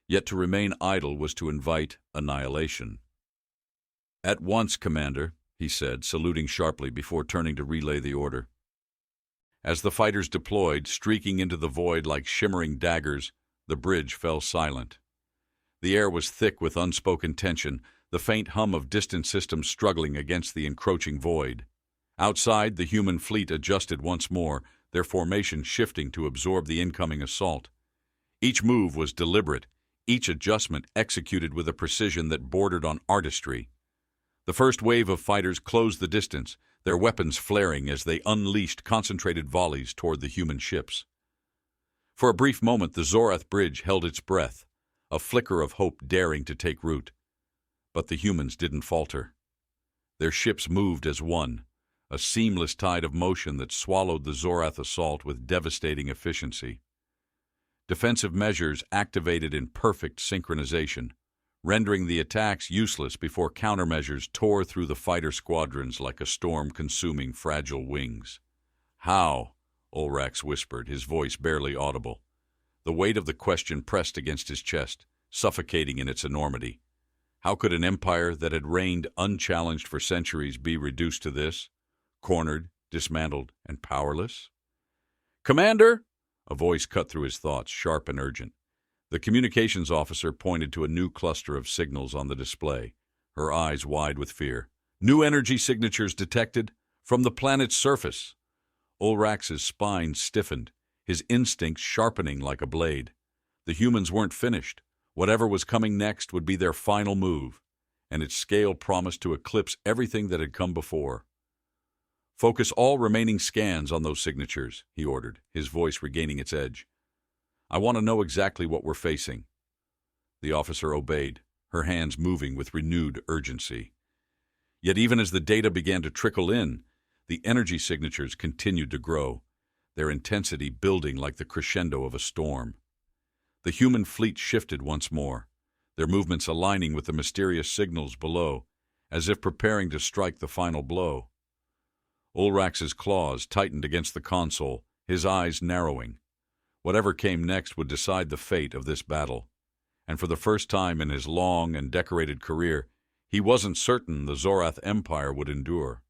yet to remain idle was to invite annihilation. "At once, Commander," he said, saluting sharply before turning to relay the order. As the fighters deployed, streaking into the void like shimmering daggers, the bridge fell silent. The air was thick with unspoken tension, the faint hum of distant systems struggling against the encroaching void. Outside, the human fleet adjusted once more, their formation shifting to absorb the incoming assault. Each move was deliberate, each adjustment executed with a precision that bordered on artistry. The first wave of fighters closed the distance, their weapons flaring as they unleashed concentrated volleys toward the human ships. For a brief moment, the Zorth bridge held its breath, a flicker of hope daring to take root. But the humans didn't falter. Their ships moved as one, a seamless tide of motion that swallowed the Zorth assault with devastating efficiency. Defensive measures activated in perfect synchronization, rendering the attacks useless before countermeasures tore through the fighter squadrons like a storm-consuming fragile wings. "How?" Ulrax whispered, his voice barely audible. The weight of the question pressed against his chest, suffocating in its enormity. How could an empire that had reigned unchallenged for centuries be reduced to this? Cornered, dismantled, and powerless? "Commander!" A voice cut through his thoughts, sharp and urgent. The communications officer pointed to a new cluster of signals on the display, her eyes wide with fear. "New energy signatures detected from the planet's surface." Ulrax's spine stiffened, his instincts sharpening like a blade. The humans weren't finished. Whatever was coming next would be their final move, and its scale promised to eclipse everything that had come before. "Focus all remaining scans on those signatures," he ordered, his voice regaining its edge. "I want to know exactly what we're facing." The officer obeyed, her hands moving with renewed urgency. Yet even as the data began to trickle in, the energy signatures continued to grow, their intensity building like the crescendo of a storm. The human fleet shifted once more, their movements aligning with the mysterious signals below, as if preparing to strike the final blow. Ulrax's claws tightened against the console, his eyes narrowing. Whatever came next would decide the fate of this battle, and for the first time in his long and decorated career, he wasn't certain the Zorth Empire would endure.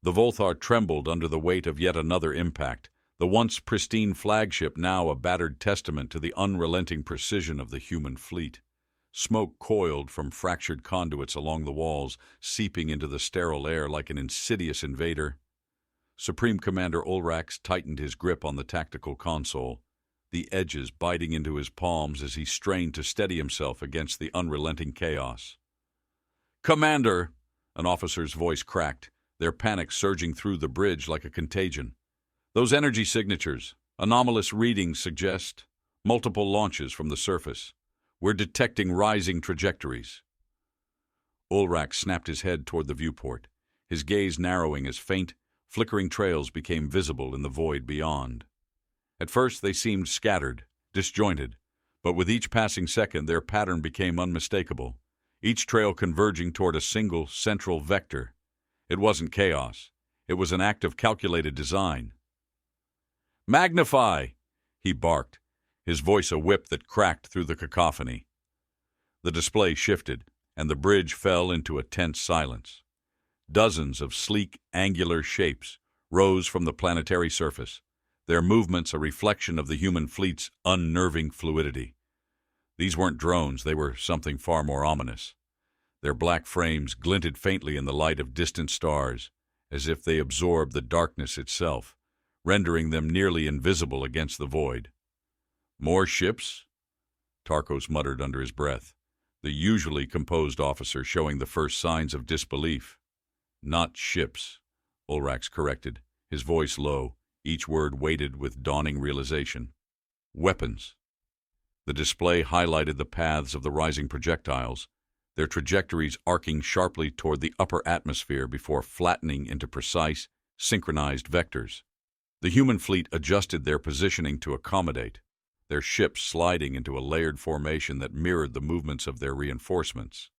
The Voltar trembled under the weight of yet another impact, the once pristine flagship now a battered testament to the unrelenting precision of the human fleet. Smoke coiled from fractured conduits along the walls, seeping into the sterile air like an insidious invader. Supreme Commander Ulrax tightened his grip on the tactical console, the edges biting into his palms as he strained to steady himself against the unrelenting chaos. "Commander!" An officer's voice cracked, their panic surging through the bridge like a contagion. "Those energy signatures, anomalous readings suggest multiple launches from the surface. We're detecting rising trajectories." Ulrax snapped his head toward the viewport, his gaze narrowing as faint, flickering trails became visible in the void beyond. At first they seemed scattered, disjointed, but with each passing second their pattern became unmistakable, each trail converging toward a single, central vector. It wasn't chaos. It was an act of calculated design. "Magnify!" he barked, his voice a whip that cracked through the cacophony. The display shifted, and the bridge fell into a tense silence. Dozens of sleek, angular shapes rose from the planetary surface, their movements a reflection of the human fleet's unnerving fluidity. These weren't drones, they were something far more ominous. Their black frames glinted faintly in the light of distant stars, as if they absorbed the darkness itself, rendering them nearly invisible against the void. "More ships?" Tarkos muttered under his breath, the usually composed officer showing the first signs of disbelief. "Not ships," Ulrax corrected, his voice low, each word weighted with dawning realization. "Weapons." The display highlighted the paths of the rising projectiles, their trajectories arcing sharply toward the upper atmosphere before flattening into precise, synchronized vectors. The human fleet adjusted their positioning to accommodate, their ships sliding into a layered formation that mirrored the movements of their reinforcements.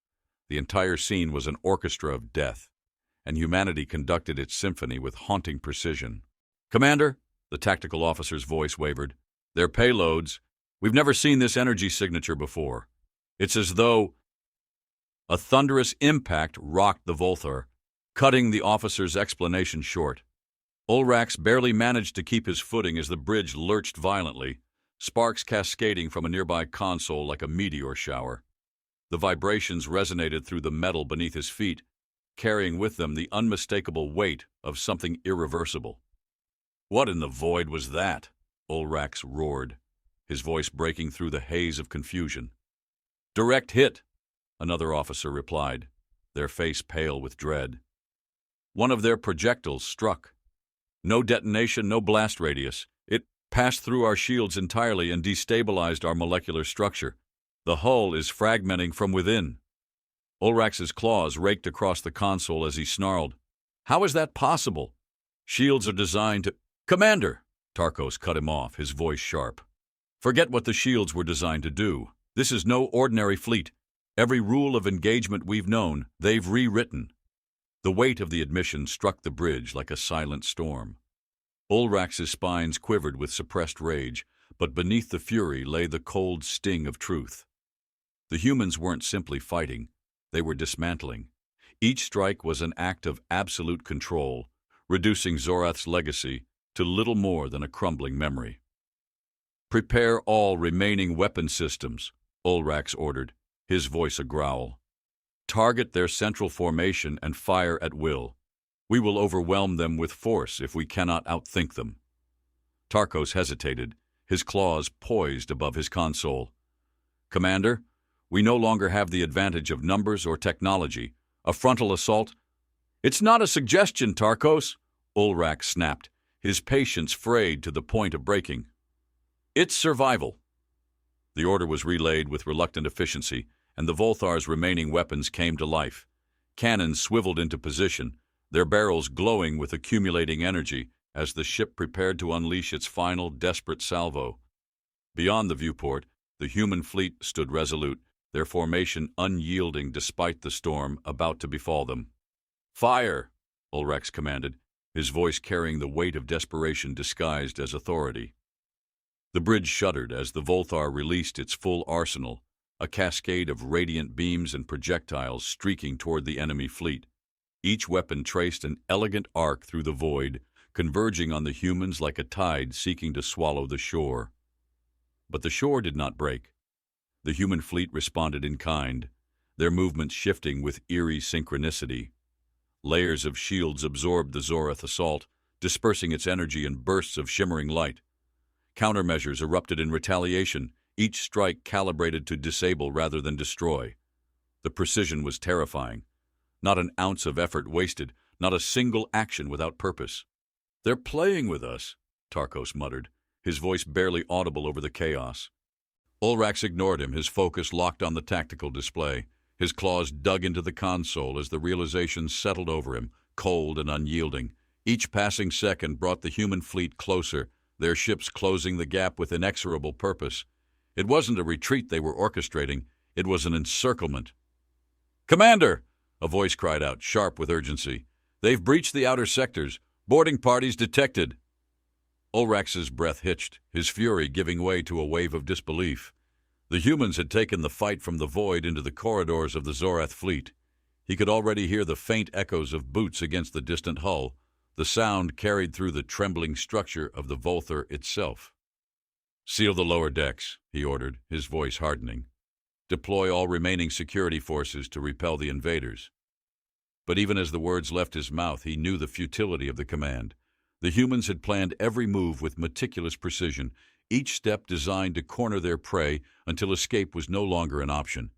The entire scene was an orchestra of death, and humanity conducted its symphony with haunting precision. "Commander," the tactical officer's voice wavered, "their payloads, we've never seen this energy signature before. It's as though..." A thunderous impact rocked the Voltar, cutting the officer's explanation short. Ulrax barely managed to keep his footing as the bridge lurched violently, sparks cascading from a nearby console like a meteor shower. The vibrations resonated through the metal beneath his feet, carrying with them the unmistakable weight of something irreversible. "What in the void was that?" Ulrax roared, his voice breaking through the haze of confusion. "Direct hit," another officer replied, their face pale with dread. "One of their projectiles struck. No detonation, no blast radius. It passed through our shields entirely and destabilized our molecular structure. The hull is fragmenting from within." Ulrax's claws raked across the console as he snarled, "How is that possible? Shields are designed to—" "Commander!" Tarkos cut him off, his voice sharp. "Forget what the shields were designed to do. This is no ordinary fleet. Every rule of engagement we've known, they've rewritten." The weight of the admission struck the bridge like a silent storm. Ulrax's spines quivered with suppressed rage, but beneath the fury lay the cold sting of truth. The humans weren't simply fighting. They were dismantling. Each strike was an act of absolute control, reducing Zorth's legacy to little more than a crumbling memory. "Prepare all remaining weapon systems," Ulrax ordered, his voice a growl. "Target their central formation and fire at will. We will overwhelm them with force if we cannot outthink them." Tarkos hesitated, his claws poised above his console. "Commander, we no longer have the advantage of numbers or technology. A frontal assault—" "It's not a suggestion, Tarkos," Ulrax snapped, his patience frayed to the point of breaking. "It's survival." The order was relayed with reluctant efficiency, and the Voltar's remaining weapons came to life. Cannons swiveled into position, their barrels glowing with accumulating energy as the ship prepared to unleash its final desperate salvo. Beyond the viewport, the human fleet stood resolute, their formation unyielding despite the storm about to befall them. "Fire!" Ulrax commanded, his voice carrying the weight of desperation disguised as authority. The bridge shuddered as the Voltar released its full arsenal, a cascade of radiant beams and projectiles streaking toward the enemy fleet. Each weapon traced an elegant arc through the void, converging on the humans like a tide seeking to swallow the shore. But the shore did not break. The human fleet responded in kind, their movements shifting with eerie synchronicity. Layers of shields absorbed the Zorth assault, dispersing its energy in bursts of shimmering light. Countermeasures erupted in retaliation, each strike calibrated to disable rather than destroy. The precision was terrifying. Not an ounce of effort wasted, not a single action without purpose. "They're playing with us," Tarkos muttered, his voice barely audible over the chaos. Ulrax ignored him, his focus locked on the tactical display. His claws dug into the console as the realization settled over him, cold and unyielding. Each passing second brought the human fleet closer, their ships closing the gap with inexorable purpose. It wasn't a retreat they were orchestrating, it was an encirclement. "Commander!" a voice cried out, sharp with urgency. "They've breached the outer sectors. Boarding parties detected." Ulrax's breath hitched, his fury giving way to a wave of disbelief. The humans had taken the fight from the void into the corridors of the Zorth fleet. He could already hear the faint echoes of boots against the distant hull, the sound carried through the trembling structure of the Voltar itself. "Seal the lower decks," he ordered, his voice hardening. "Deploy all remaining security forces to repel the invaders." But even as the words left his mouth, he knew the futility of the command. The humans had planned every move with meticulous precision, each step designed to corner their prey until escape was no longer an option.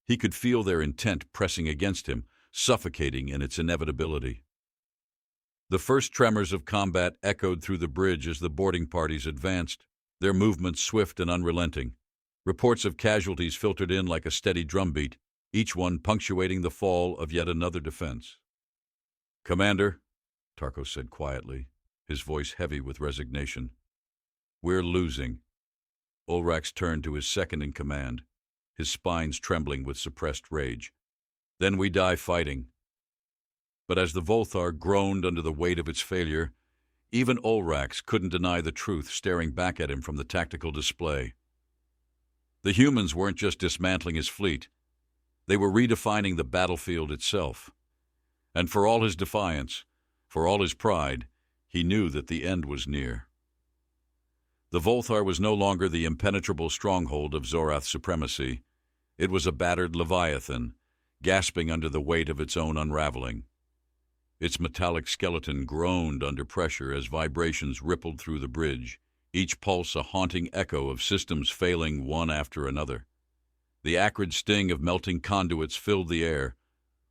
He could feel their intent pressing against him, suffocating in its inevitability. The first tremors of combat echoed through the bridge as the boarding parties advanced, their movements swift and unrelenting. Reports of casualties filtered in like a steady drumbeat, each one punctuating the fall of yet another defense. "Commander," Tarkos said quietly, his voice heavy with resignation, "we're losing." Ulrax turned to his second-in-command, his spines trembling with suppressed rage. "Then we die fighting." But as the Voltar groaned under the weight of its failure, even Ulrax couldn't deny the truth staring back at him from the tactical display. The humans weren't just dismantling his fleet. They were redefining the battlefield itself. And for all his defiance, for all his pride, he knew that the end was near. The Voltar was no longer the impenetrable stronghold of Zorath's supremacy. It was a battered leviathan, gasping under the weight of its own unraveling. Its metallic skeleton groaned under pressure as vibrations rippled through the bridge, each pulse a haunting echo of systems failing one after another. The acrid sting of melting conduits filled the air,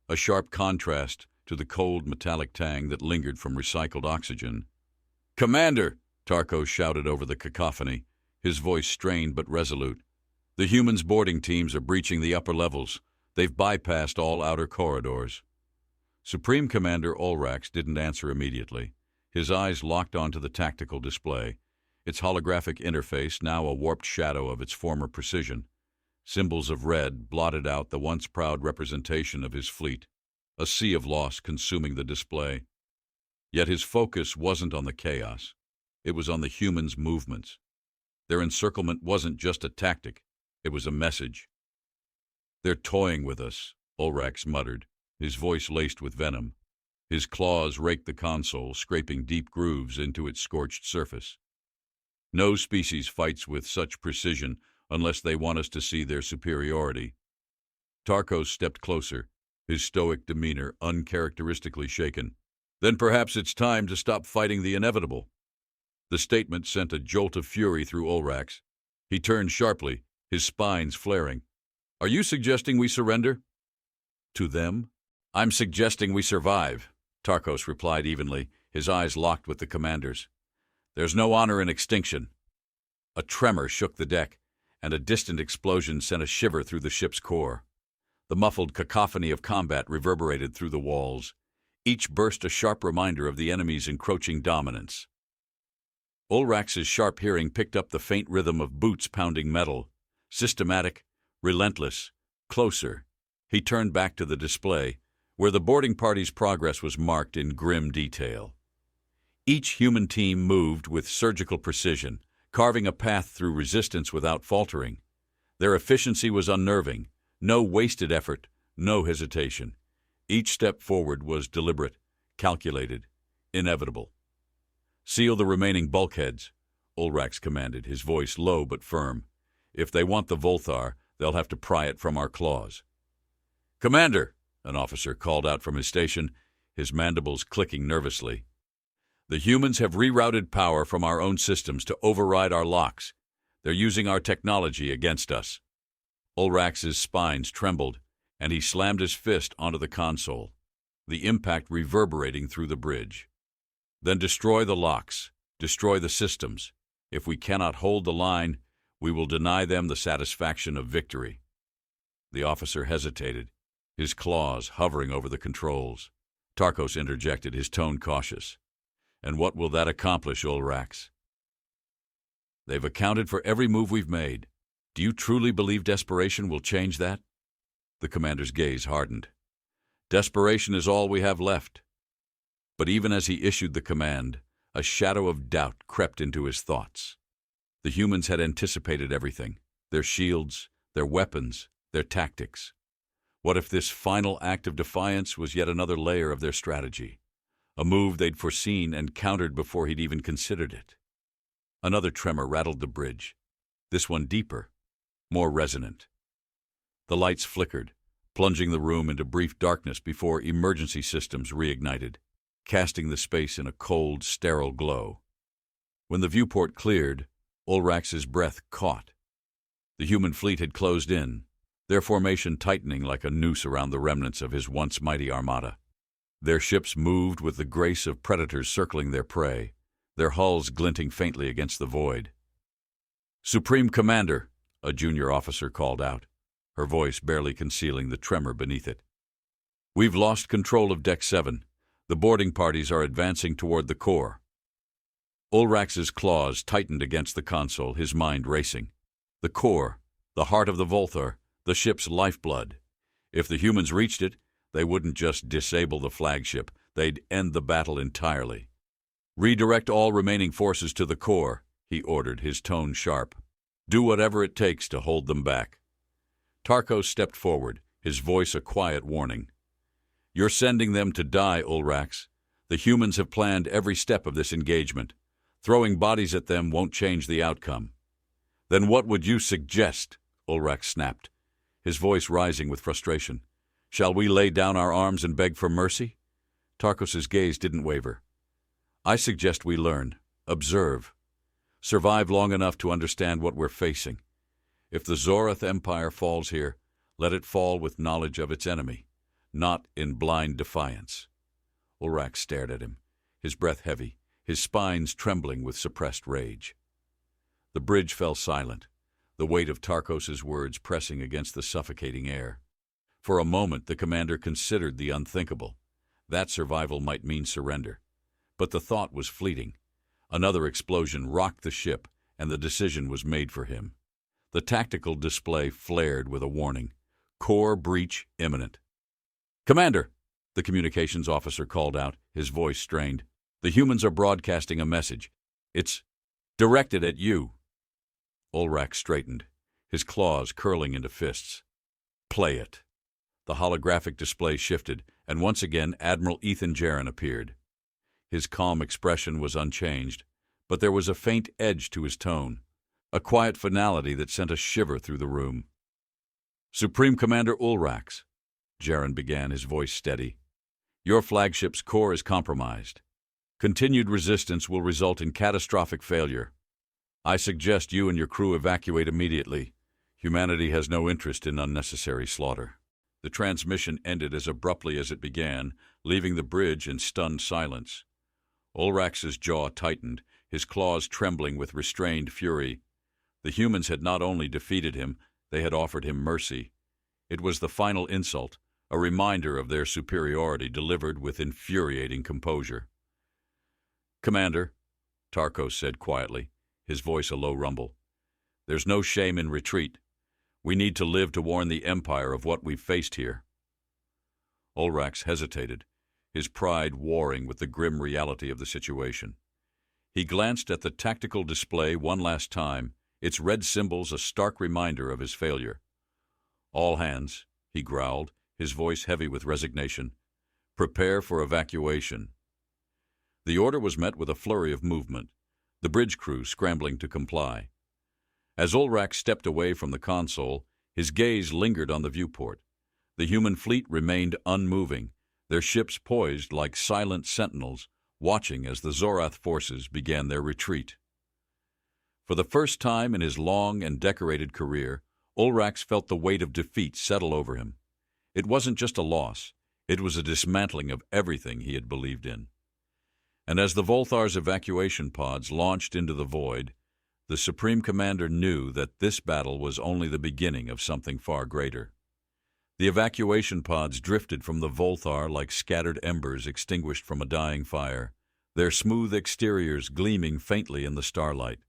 a sharp contrast to the cold metallic tang that lingered from recycled oxygen. "Commander!" Tarkos shouted over the cacophony, his voice strained but resolute. "The humans' boarding teams are breaching the upper levels. They've bypassed all outer corridors." Supreme Commander Ulrax didn't answer immediately. His eyes locked onto the tactical display, its holographic interface now a warped shadow of its former precision. Symbols of red blotted out the once proud representation of his fleet, a sea of loss consuming the display. Yet his focus wasn't on the chaos. It was on the humans' movements. Their encirclement wasn't just a tactic, it was a message. "They're toying with us," Ulrax muttered, his voice laced with venom. His claws raked the console, scraping deep grooves into its scorched surface. "No species fights with such precision unless they want us to see their superiority." Tarkos stepped closer, his stoic demeanor uncharacteristically shaken. "Then perhaps it's time to stop fighting the inevitable." The statement sent a jolt of fury through Ulrax. He turned sharply, his spines flaring. "Are you suggesting we surrender?" "To them?" "I'm suggesting we survive," Tarkos replied evenly, his eyes locked with the commander's. "There's no honor in extinction." A tremor shook the deck, and a distant explosion sent a shiver through the ship's core. The muffled cacophony of combat reverberated through the walls, each burst a sharp reminder of the enemy's encroaching dominance. Ulrax's sharp hearing picked up the faint rhythm of boots pounding metal, systematic, relentless, closer. He turned back to the display, where the boarding party's progress was marked in grim detail. Each human team moved with surgical precision, carving a path through resistance without faltering. Their efficiency was unnerving, no wasted effort, no hesitation. Each step forward was deliberate, calculated, inevitable. "Seal the remaining bulkheads," Ulrax commanded, his voice low but firm. "If they want the Voltar, they'll have to pry it from our claws." "Commander!" an officer called out from his station, his mandibles clicking nervously. "The humans have rerouted power from our own systems to override our locks. They're using our technology against us." Ulrax's spines trembled, and he slammed his fist onto the console, the impact reverberating through the bridge. "Then destroy the locks, destroy the systems. If we cannot hold the line, we will deny them the satisfaction of victory." The officer hesitated, his claws hovering over the controls. Tarkos interjected, his tone cautious. "And what will that accomplish, Ulrax?" "They've accounted for every move we've made. Do you truly believe desperation will change that?" The commander's gaze hardened. "Desperation is all we have left." But even as he issued the command, a shadow of doubt crept into his thoughts. The humans had anticipated everything, their shields, their weapons, their tactics. What if this final act of defiance was yet another layer of their strategy? A move they'd foreseen and countered before he'd even considered it. Another tremor rattled the bridge, this one deeper, more resonant. The lights flickered, plunging the room into brief darkness before emergency systems reignited, casting the space in a cold, sterile glow. When the viewport cleared, Ulrax's breath caught. The human fleet had closed in, their formation tightening like a noose around the remnants of his once mighty armada. Their ships moved with the grace of predators circling their prey, their hulls glinting faintly against the void. "Supreme Commander," a junior officer called out, her voice barely concealing the tremor beneath it. "We've lost control of Deck 7. The boarding parties are advancing toward the core." Ulrax's claws tightened against the console, his mind racing. The core, the heart of the Voltar, the ship's lifeblood. If the humans reached it, they wouldn't just disable the flagship, they'd end the battle entirely. "Redirect all remaining forces to the core," he ordered, his tone sharp. "Do whatever it takes to hold them back." Tarkos stepped forward, his voice a quiet warning. You're sending them to die, Ulrax. The humans have planned every step of this engagement. Throwing bodies at them won't change the outcome. Then what would you suggest? Ulrax snapped, his voice rising with frustration. Shall we lay down our arms and beg for mercy? Tarkos's gaze didn't waver. I suggest we learn, observe, survive long enough to understand what we're facing. If the Zorth Empire falls here, let it fall with knowledge of its enemy, not in blind defiance. Ulrax stared at him, his breath heavy, his spines trembling with suppressed rage. The bridge fell silent, the weight of Tarkos's words pressing against the suffocating air. For a moment, the commander considered the unthinkable. That survival might mean surrender. But the thought was fleeting. Another explosion rocked the ship, and the decision was made for him. The tactical display flared with a warning. Core breach imminent. Commander, the communications officer called out, his voice strained. The humans are broadcasting a message. It's directed at you. Ulrax straightened, his claws curling into fists. Play it. The holographic display shifted, and once again Admiral Ethan Jaron appeared. His calm expression was unchanged, but there was a faint edge to his tone, a quiet finality that sent a shiver through the room. Supreme Commander Ulrax, Jaron began, his voice steady. Your flagship's core is compromised. Continued resistance will result in catastrophic failure. I suggest you and your crew evacuate immediately. Humanity has no interest in unnecessary slaughter. The transmission ended as abruptly as it began, leaving the bridge in stunned silence. Ulrax's jaw tightened, his claws trembling with restrained fury. The humans had not only defeated him, they had offered him mercy. It was the final insult, a reminder of their superiority delivered with infuriating composure. Commander, Tarkos said quietly, his voice a low rumble. There's no shame in retreat. We need to live to warn the Empire of what we've faced here. Ulrax hesitated, his pride warring with the grim reality of the situation. He glanced at the tactical display one last time, its red symbols a stark reminder of his failure. All hands, he growled, his voice heavy with resignation. Prepare for evacuation. The order was met with a flurry of movement, the bridge crew scrambling to comply. As Ulrax stepped away from the console, his gaze lingered on the viewport. The human fleet remained unmoving, their ships poised like silent sentinels, watching as the Zorth forces began their retreat. For the first time in his long and decorated career, Ulrax felt the weight of defeat settle over him. It wasn't just a loss, it was a dismantling of everything he had believed in. And as the Voltar's evacuation pods launched into the void, the Supreme Commander knew that this battle was only the beginning of something far greater. The evacuation pods drifted from the Voltar like scattered embers extinguished from a dying fire, their smooth exteriors gleaming faintly in the starlight.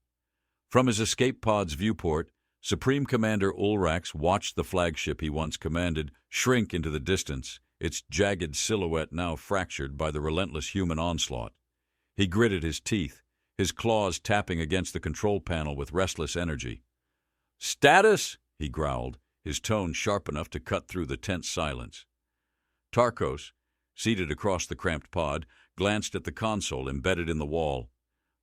From his escape pod's viewport, Supreme Commander Ulrax watched the flagship he once commanded shrink into the distance, its jagged silhouette now fractured by the relentless human onslaught. He gritted his teeth, his claws tapping against the control panel with restless energy. "Status?" he growled, his tone sharp enough to cut through the tense silence. Tarkos, seated across the cramped pod, glanced at the console embedded in the wall.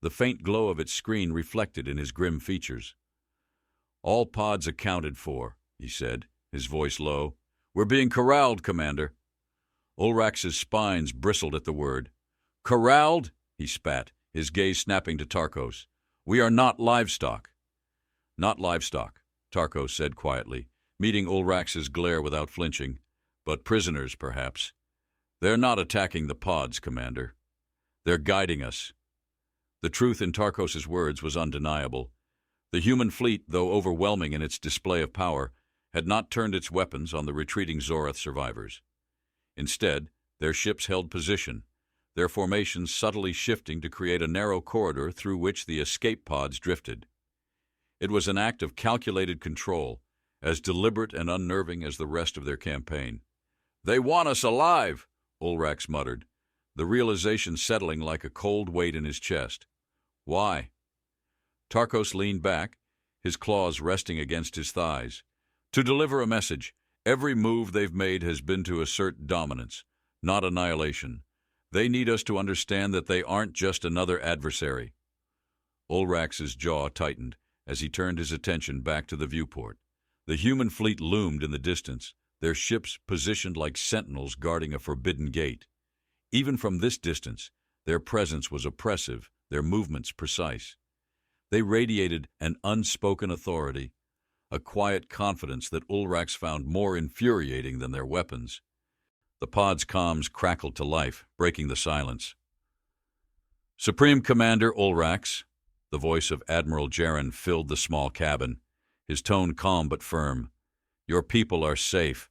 The faint glow of its screen reflected in his grim features. "All pods accounted for," he said, his voice low. "We're being corralled, Commander." Ulrax's spines bristled at the word. "Corralled?" he spat, his gaze snapping to Tarkos. "We are not livestock." "Not livestock," Tarkos said quietly, meeting Ulrax's glare without flinching. "But prisoners, perhaps. They're not attacking the pods, Commander. They're guiding us." The truth in Tarkos's words was undeniable. The human fleet, though overwhelming in its display of power, had not turned its weapons on the retreating Zorth survivors. Instead, their ships held position, their formations subtly shifting to create a narrow corridor through which the escape pods drifted. It was an act of calculated control, as deliberate and unnerving as the rest of their campaign. "They want us alive," Ulrax muttered, the realization settling like a cold weight in his chest. "Why?" Tarkos leaned back, his claws resting against his thighs. "To deliver a message. Every move they've made has been to assert dominance. not annihilation. They need us to understand that they aren't just another adversary. Ulrax's jaw tightened as he turned his attention back to the viewport. The human fleet loomed in the distance, their ships positioned like sentinels guarding a forbidden gate. Even from this distance, their presence was oppressive, their movements precise. They radiated an unspoken authority, a quiet confidence that Ulrax found more infuriating than their weapons. The pod's comms crackled to life, breaking the silence. "Supreme Commander Ulrax," the voice of Admiral Jaren filled the small cabin, his tone calm but firm. "Your people are safe.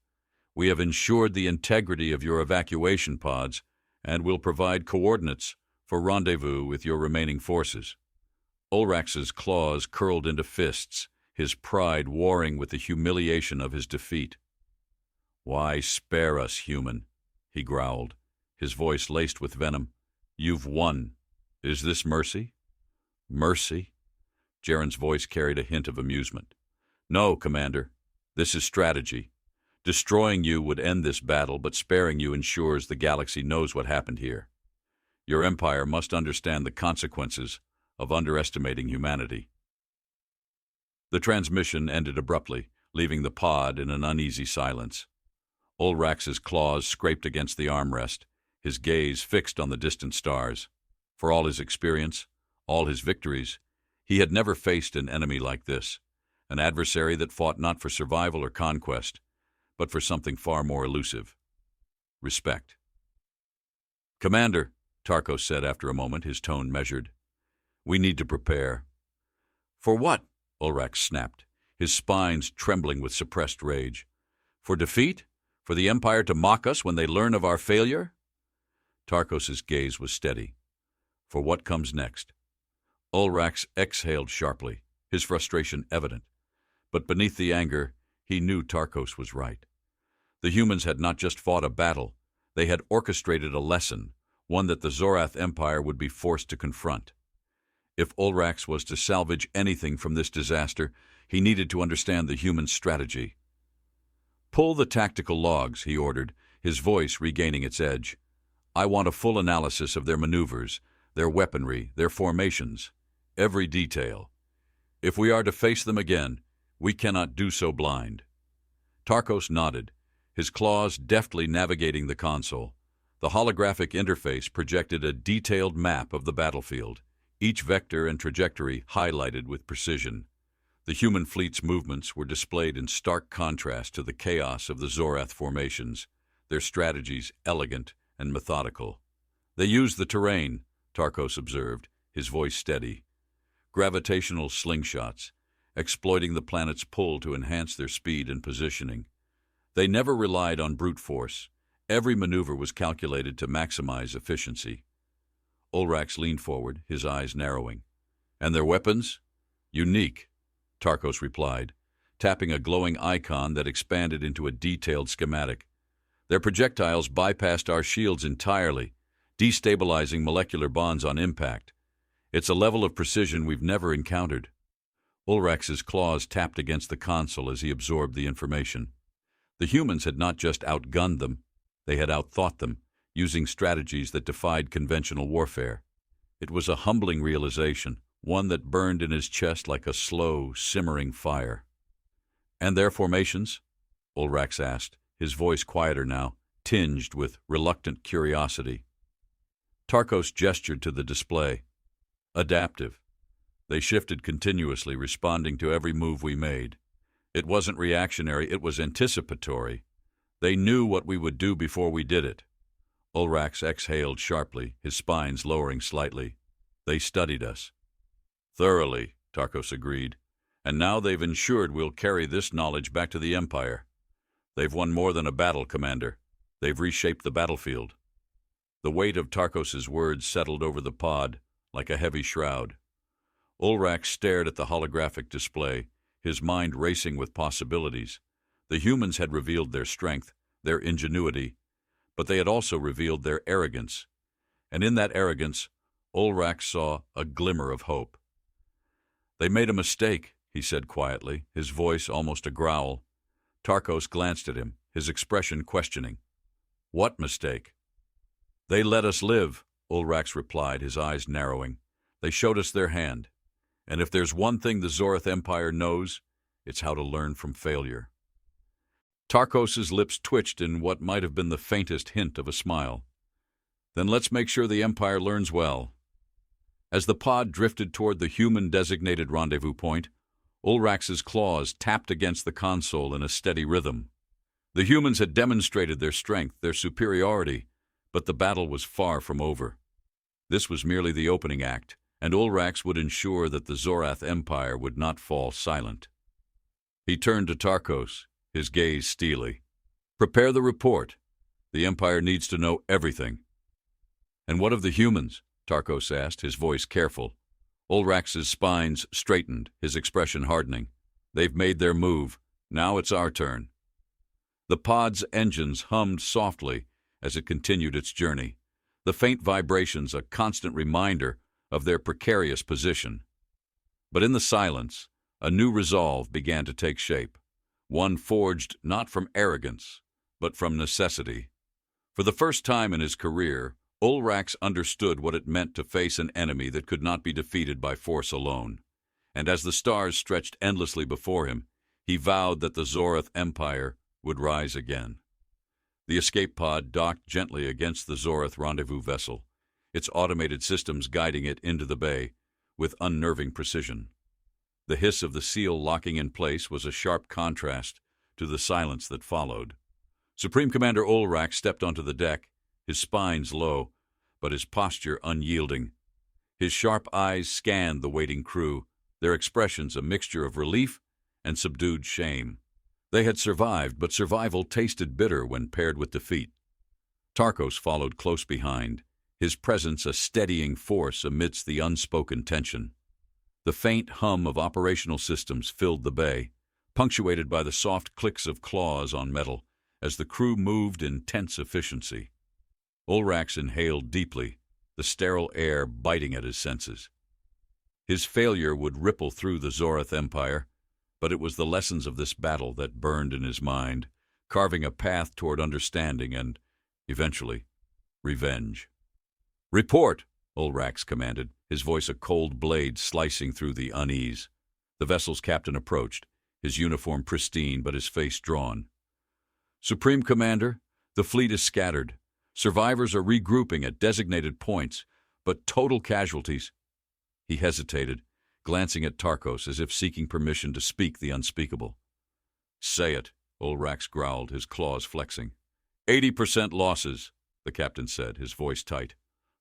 We have ensured the integrity of your evacuation pods and will provide coordinates for rendezvous with your remaining forces." Ulrax's claws curled into fists, his pride warring with the humiliation of his defeat. "Why spare us, human?" he growled, his voice laced with venom. "You've won. Is this mercy?" "Mercy?" Jaren's voice carried a hint of amusement. "No, Commander. This is strategy. Destroying you would end this battle, but sparing you ensures the galaxy knows what happened here. Your empire must understand the consequences of underestimating humanity." The transmission ended abruptly, leaving the pod in an uneasy silence. Ulrax's claws scraped against the armrest, his gaze fixed on the distant stars. For all his experience, all his victories, he had never faced an enemy like this, an adversary that fought not for survival or conquest, but for something far more elusive: respect. "Commander," Tarkos said after a moment, his tone measured, "we need to prepare." "For what?" Ulrax snapped, his spines trembling with suppressed rage. "For defeat? For the Empire to mock us when they learn of our failure?" Tarkos's gaze was steady. "For what comes next?" Ulrax exhaled sharply, his frustration evident. But beneath the anger, he knew Tarkos was right. The humans had not just fought a battle, they had orchestrated a lesson, one that the Zorath Empire would be forced to confront. If Ulrax was to salvage anything from this disaster, he needed to understand the human strategy. "Pull the tactical logs," he ordered, his voice regaining its edge. "I want a full analysis of their maneuvers, their weaponry, their formations, every detail. If we are to face them again, we cannot do so blind." Tarkos nodded, his claws deftly navigating the console. The holographic interface projected a detailed map of the battlefield, each vector and trajectory highlighted with precision. The human fleet's movements were displayed in stark contrast to the chaos of the Zorath formations, their strategies elegant and methodical. "They use the terrain," Tarkos observed, his voice steady. "Gravitational slingshots, exploiting the planet's pull to enhance their speed and positioning. They never relied on brute force. Every maneuver was calculated to maximize efficiency." Ulrax leaned forward, his eyes narrowing. "And their weapons?" "Unique," Tarkos replied, tapping a glowing icon that expanded into a detailed schematic. "Their projectiles bypassed our shields entirely, destabilizing molecular bonds on impact. It's a level of precision we've never encountered." Ulrax's claws tapped against the console as he absorbed the information. The humans had not just outgunned them, they had outthought them, using strategies that defied conventional warfare. It was a humbling realization, one that burned in his chest like a slow, simmering fire. "And their formations?" Ulrax asked, his voice quieter now, tinged with reluctant curiosity. Tarkos gestured to the display. "Adaptive. They shifted continuously, responding to every move we made. It wasn't reactionary, it was anticipatory. They knew what we would do before we did it." Ulrax exhaled sharply, his spines lowering slightly. "They studied us." "Thoroughly," Tarkos agreed. "And now they've ensured we'll carry this knowledge back to the Empire. They've won more than a battle, Commander. They've reshaped the battlefield." The weight of Tarkos's words settled over the pod like a heavy shroud. Ulrax stared at the holographic display, his mind racing with possibilities. The humans had revealed their strength, their ingenuity, but they had also revealed their arrogance. And in that arrogance, Ulrax saw a glimmer of hope. "They made a mistake," he said quietly, his voice almost a growl. Tarkos glanced at him, his expression questioning. "What mistake?" They let us live, Ulrax replied, his eyes narrowing. They showed us their hand. And if there's one thing the Zorth Empire knows, it's how to learn from failure. Tarkos's lips twitched in what might have been the faintest hint of a smile. Then let's make sure the Empire learns well. As the pod drifted toward the human-designated rendezvous point, Ulrax's claws tapped against the console in a steady rhythm. The humans had demonstrated their strength, their superiority, but the battle was far from over. This was merely the opening act, and Ulrax would ensure that the Zorath Empire would not fall silent. He turned to Tarkos, his gaze steely. Prepare the report. The Empire needs to know everything. And what of the humans? Tarkos asked, his voice careful. Ulrax's spines straightened, his expression hardening. They've made their move. Now it's our turn. The pod's engines hummed softly as it continued its journey, the faint vibrations a constant reminder of their precarious position. But in the silence, a new resolve began to take shape, one forged not from arrogance, but from necessity. For the first time in his career, Ulrax understood what it meant to face an enemy that could not be defeated by force alone. And as the stars stretched endlessly before him, he vowed that the Zorath Empire would rise again. The escape pod docked gently against the Zorath rendezvous vessel, its automated systems guiding it into the bay with unnerving precision. The hiss of the seal locking in place was a sharp contrast to the silence that followed. Supreme Commander Ulrax stepped onto the deck, his spines low, but his posture unyielding. His sharp eyes scanned the waiting crew, their expressions a mixture of relief and subdued shame. They had survived, but survival tasted bitter when paired with defeat. Tarkos followed close behind, his presence a steadying force amidst the unspoken tension. The faint hum of operational systems filled the bay, punctuated by the soft clicks of claws on metal as the crew moved in tense efficiency. Ulrax inhaled deeply, the sterile air biting at his senses. His failure would ripple through the Zorath Empire, but it was the lessons of this battle that burned in his mind, carving a path toward understanding and, eventually, revenge. "Report!" Ulrax commanded, his voice a cold blade slicing through the unease. The vessel's captain approached, his uniform pristine but his face drawn. "Supreme Commander, the fleet is scattered. Survivors are regrouping at designated points, but total casualties." He hesitated, glancing at Tarkos as if seeking permission to speak the unspeakable. "Say it," Ulrax growled, his claws flexing. 80% losses, the captain said, his voice tight.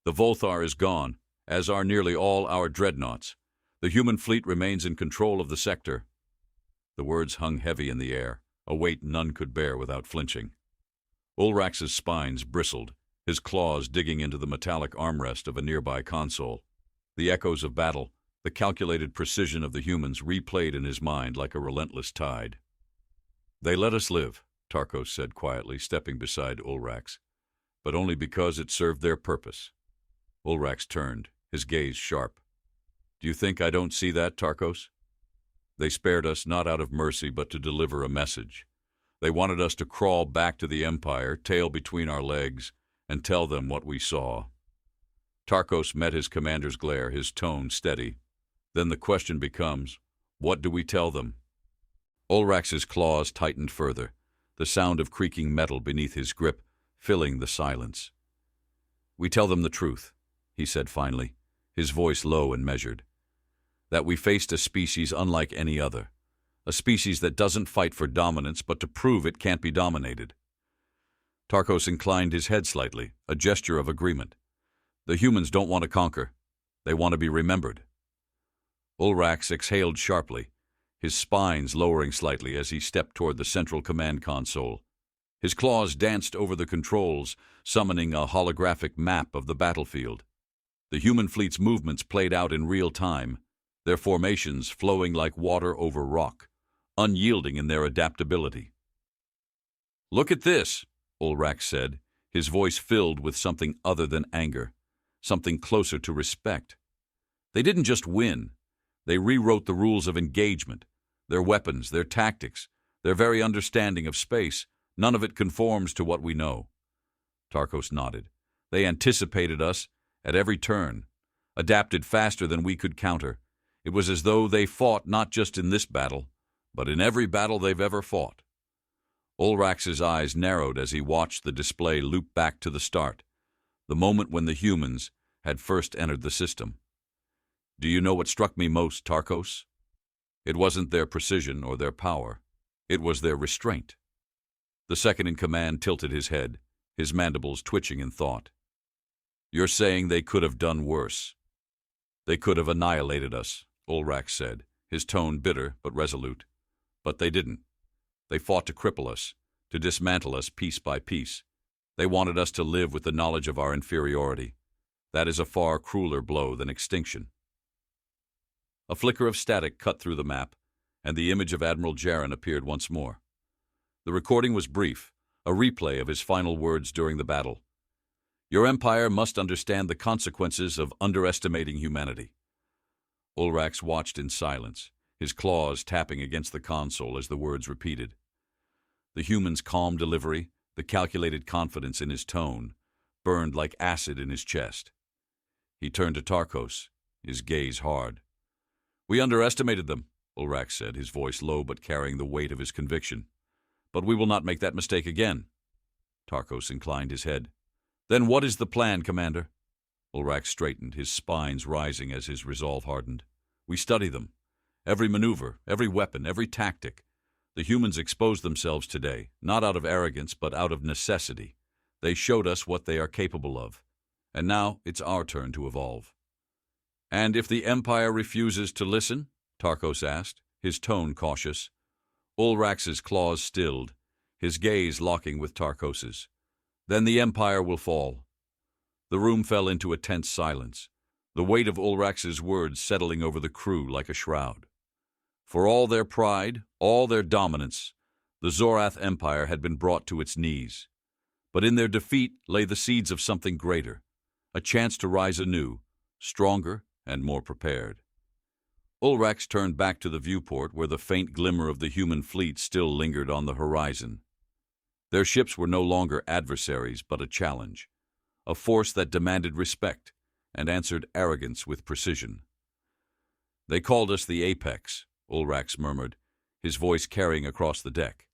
"The Voltar is gone, as are nearly all our dreadnoughts. The human fleet remains in control of the sector." The words hung heavy in the air, a weight none could bear without flinching. Ulrax's spines bristled, his claws digging into the metallic armrest of a nearby console. The echoes of battle, the calculated precision of the humans replayed in his mind like a relentless tide. "They let us live," Tarkos said quietly, stepping beside Ulrax, "but only because it served their purpose." Ulrax turned, his gaze sharp. "Do you think I don't see that, Tarkos? They spared us not out of mercy but to deliver a message. They wanted us to crawl back to the Empire, tail between our legs, and tell them what we saw." Tarkos met his commander's glare, his tone steady. "Then the question becomes, what do we tell them?" Ulrax's claws tightened further, the sound of creaking metal beneath his grip filling the silence. "We tell them the truth," he said finally, his voice low and measured. "That we faced a species unlike any other. A species that doesn't fight for dominance but to prove it can't be dominated." Tarkos inclined his head slightly, a gesture of agreement. "The humans don't want to conquer. They want to be remembered." Ulrax exhaled sharply, his spines lowering slightly as he stepped toward the central command console. His claws danced over the controls, summoning a holographic map of the battlefield. The human fleet's movements played out in real time, their formations flowing like water over rock, unyielding in their adaptability. "Look at this," Ulrax said, his voice filled with something other than anger, something closer to respect. "They didn't just win. They rewrote the rules of engagement, their weapons, their tactics, their very understanding of space. None of it conforms to what we know." Tarkos nodded, They anticipated us at every turn, adapted faster than we could counter. It was as though they fought not just in this battle, but in every battle they've ever fought. Ulrax's eyes narrowed as he watched the display loop back to the start, the moment when the humans had first entered the system. Do you know what struck me most, Tarkos? It wasn't their precision or their power. It was their restraint. The second-in-command tilted his head, his mandibles twitching in thought. You're saying they could have done worse. They could have annihilated us, Ulrax said, his tone bitter but resolute. But they didn't. They fought to cripple us, to dismantle us piece by piece. They wanted us to live with the knowledge of our inferiority. That is a far crueler blow than extinction. A flicker of static cut through the map, and the image of Admiral Jaren appeared once more. The recording was brief, a replay of his final words during the battle. Your empire must understand the consequences of underestimating humanity. Ulrax watched in silence, his claws tapping against the console as the words repeated. The human's calm delivery, the calculated confidence in his tone, burned like acid in his chest. He turned to Tarkos, his gaze hard. We underestimated them, Ulrax said, his voice low but carrying the weight of his conviction. But we will not make that mistake again. Tarkos inclined his head. Then what is the plan, Commander? Ulrax straightened, his spines rising as his resolve hardened. We study them. Every maneuver, every weapon, every tactic. The humans exposed themselves today, not out of arrogance, but out of necessity. They showed us what they are capable of. And now it's our turn to evolve. And if the Empire refuses to listen? Tarkos asked, his tone cautious. Ulrax's claws stilled, his gaze locking with Tarkos's. Then the Empire will fall. The room fell into a tense silence, the weight of Ulrax's words settling over the crew like a shroud. For all their pride, all their dominance, the Zorath Empire had been brought to its knees. But in their defeat lay the seeds of something greater, a chance to rise anew, stronger and more prepared. Ulrax turned back to the viewport where the faint glimmer of the human fleet still lingered on the horizon. Their ships were no longer adversaries but a challenge, a force that demanded respect and answered arrogance with precision. They called us the Apex, Ulrax murmured, his voice carrying across the deck.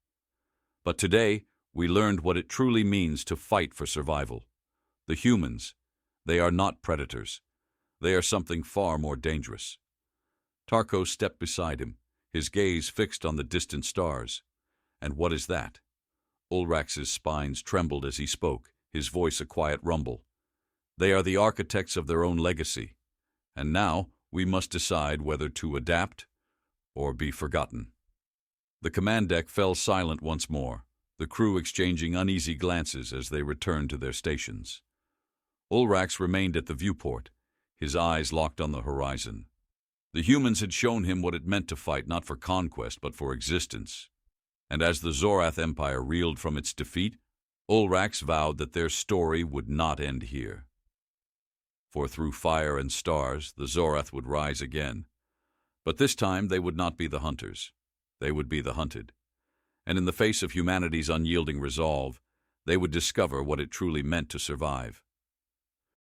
But today we learned what it truly means to fight for survival. The humans, they are not predators. They are something far more dangerous. Tarkos stepped beside him, his gaze fixed on the distant stars. And what is that? Ulrax's spines trembled as he spoke, his voice a quiet rumble. They are the architects of their own legacy. And now we must decide whether to adapt or be forgotten. The command deck fell silent once more, the crew exchanging uneasy glances as they returned to their stations. Ulrax remained at the viewport, his eyes locked on the horizon. The humans had shown him what it meant to fight not for conquest but for existence. And as the Zorath Empire reeled from its defeat, Ulrax vowed that their story would not end here. For through fire and stars the Zorath would rise again. But this time they would not be the hunters. They would be the hunted. And in the face of humanity's unyielding resolve, they would discover what it truly meant to survive.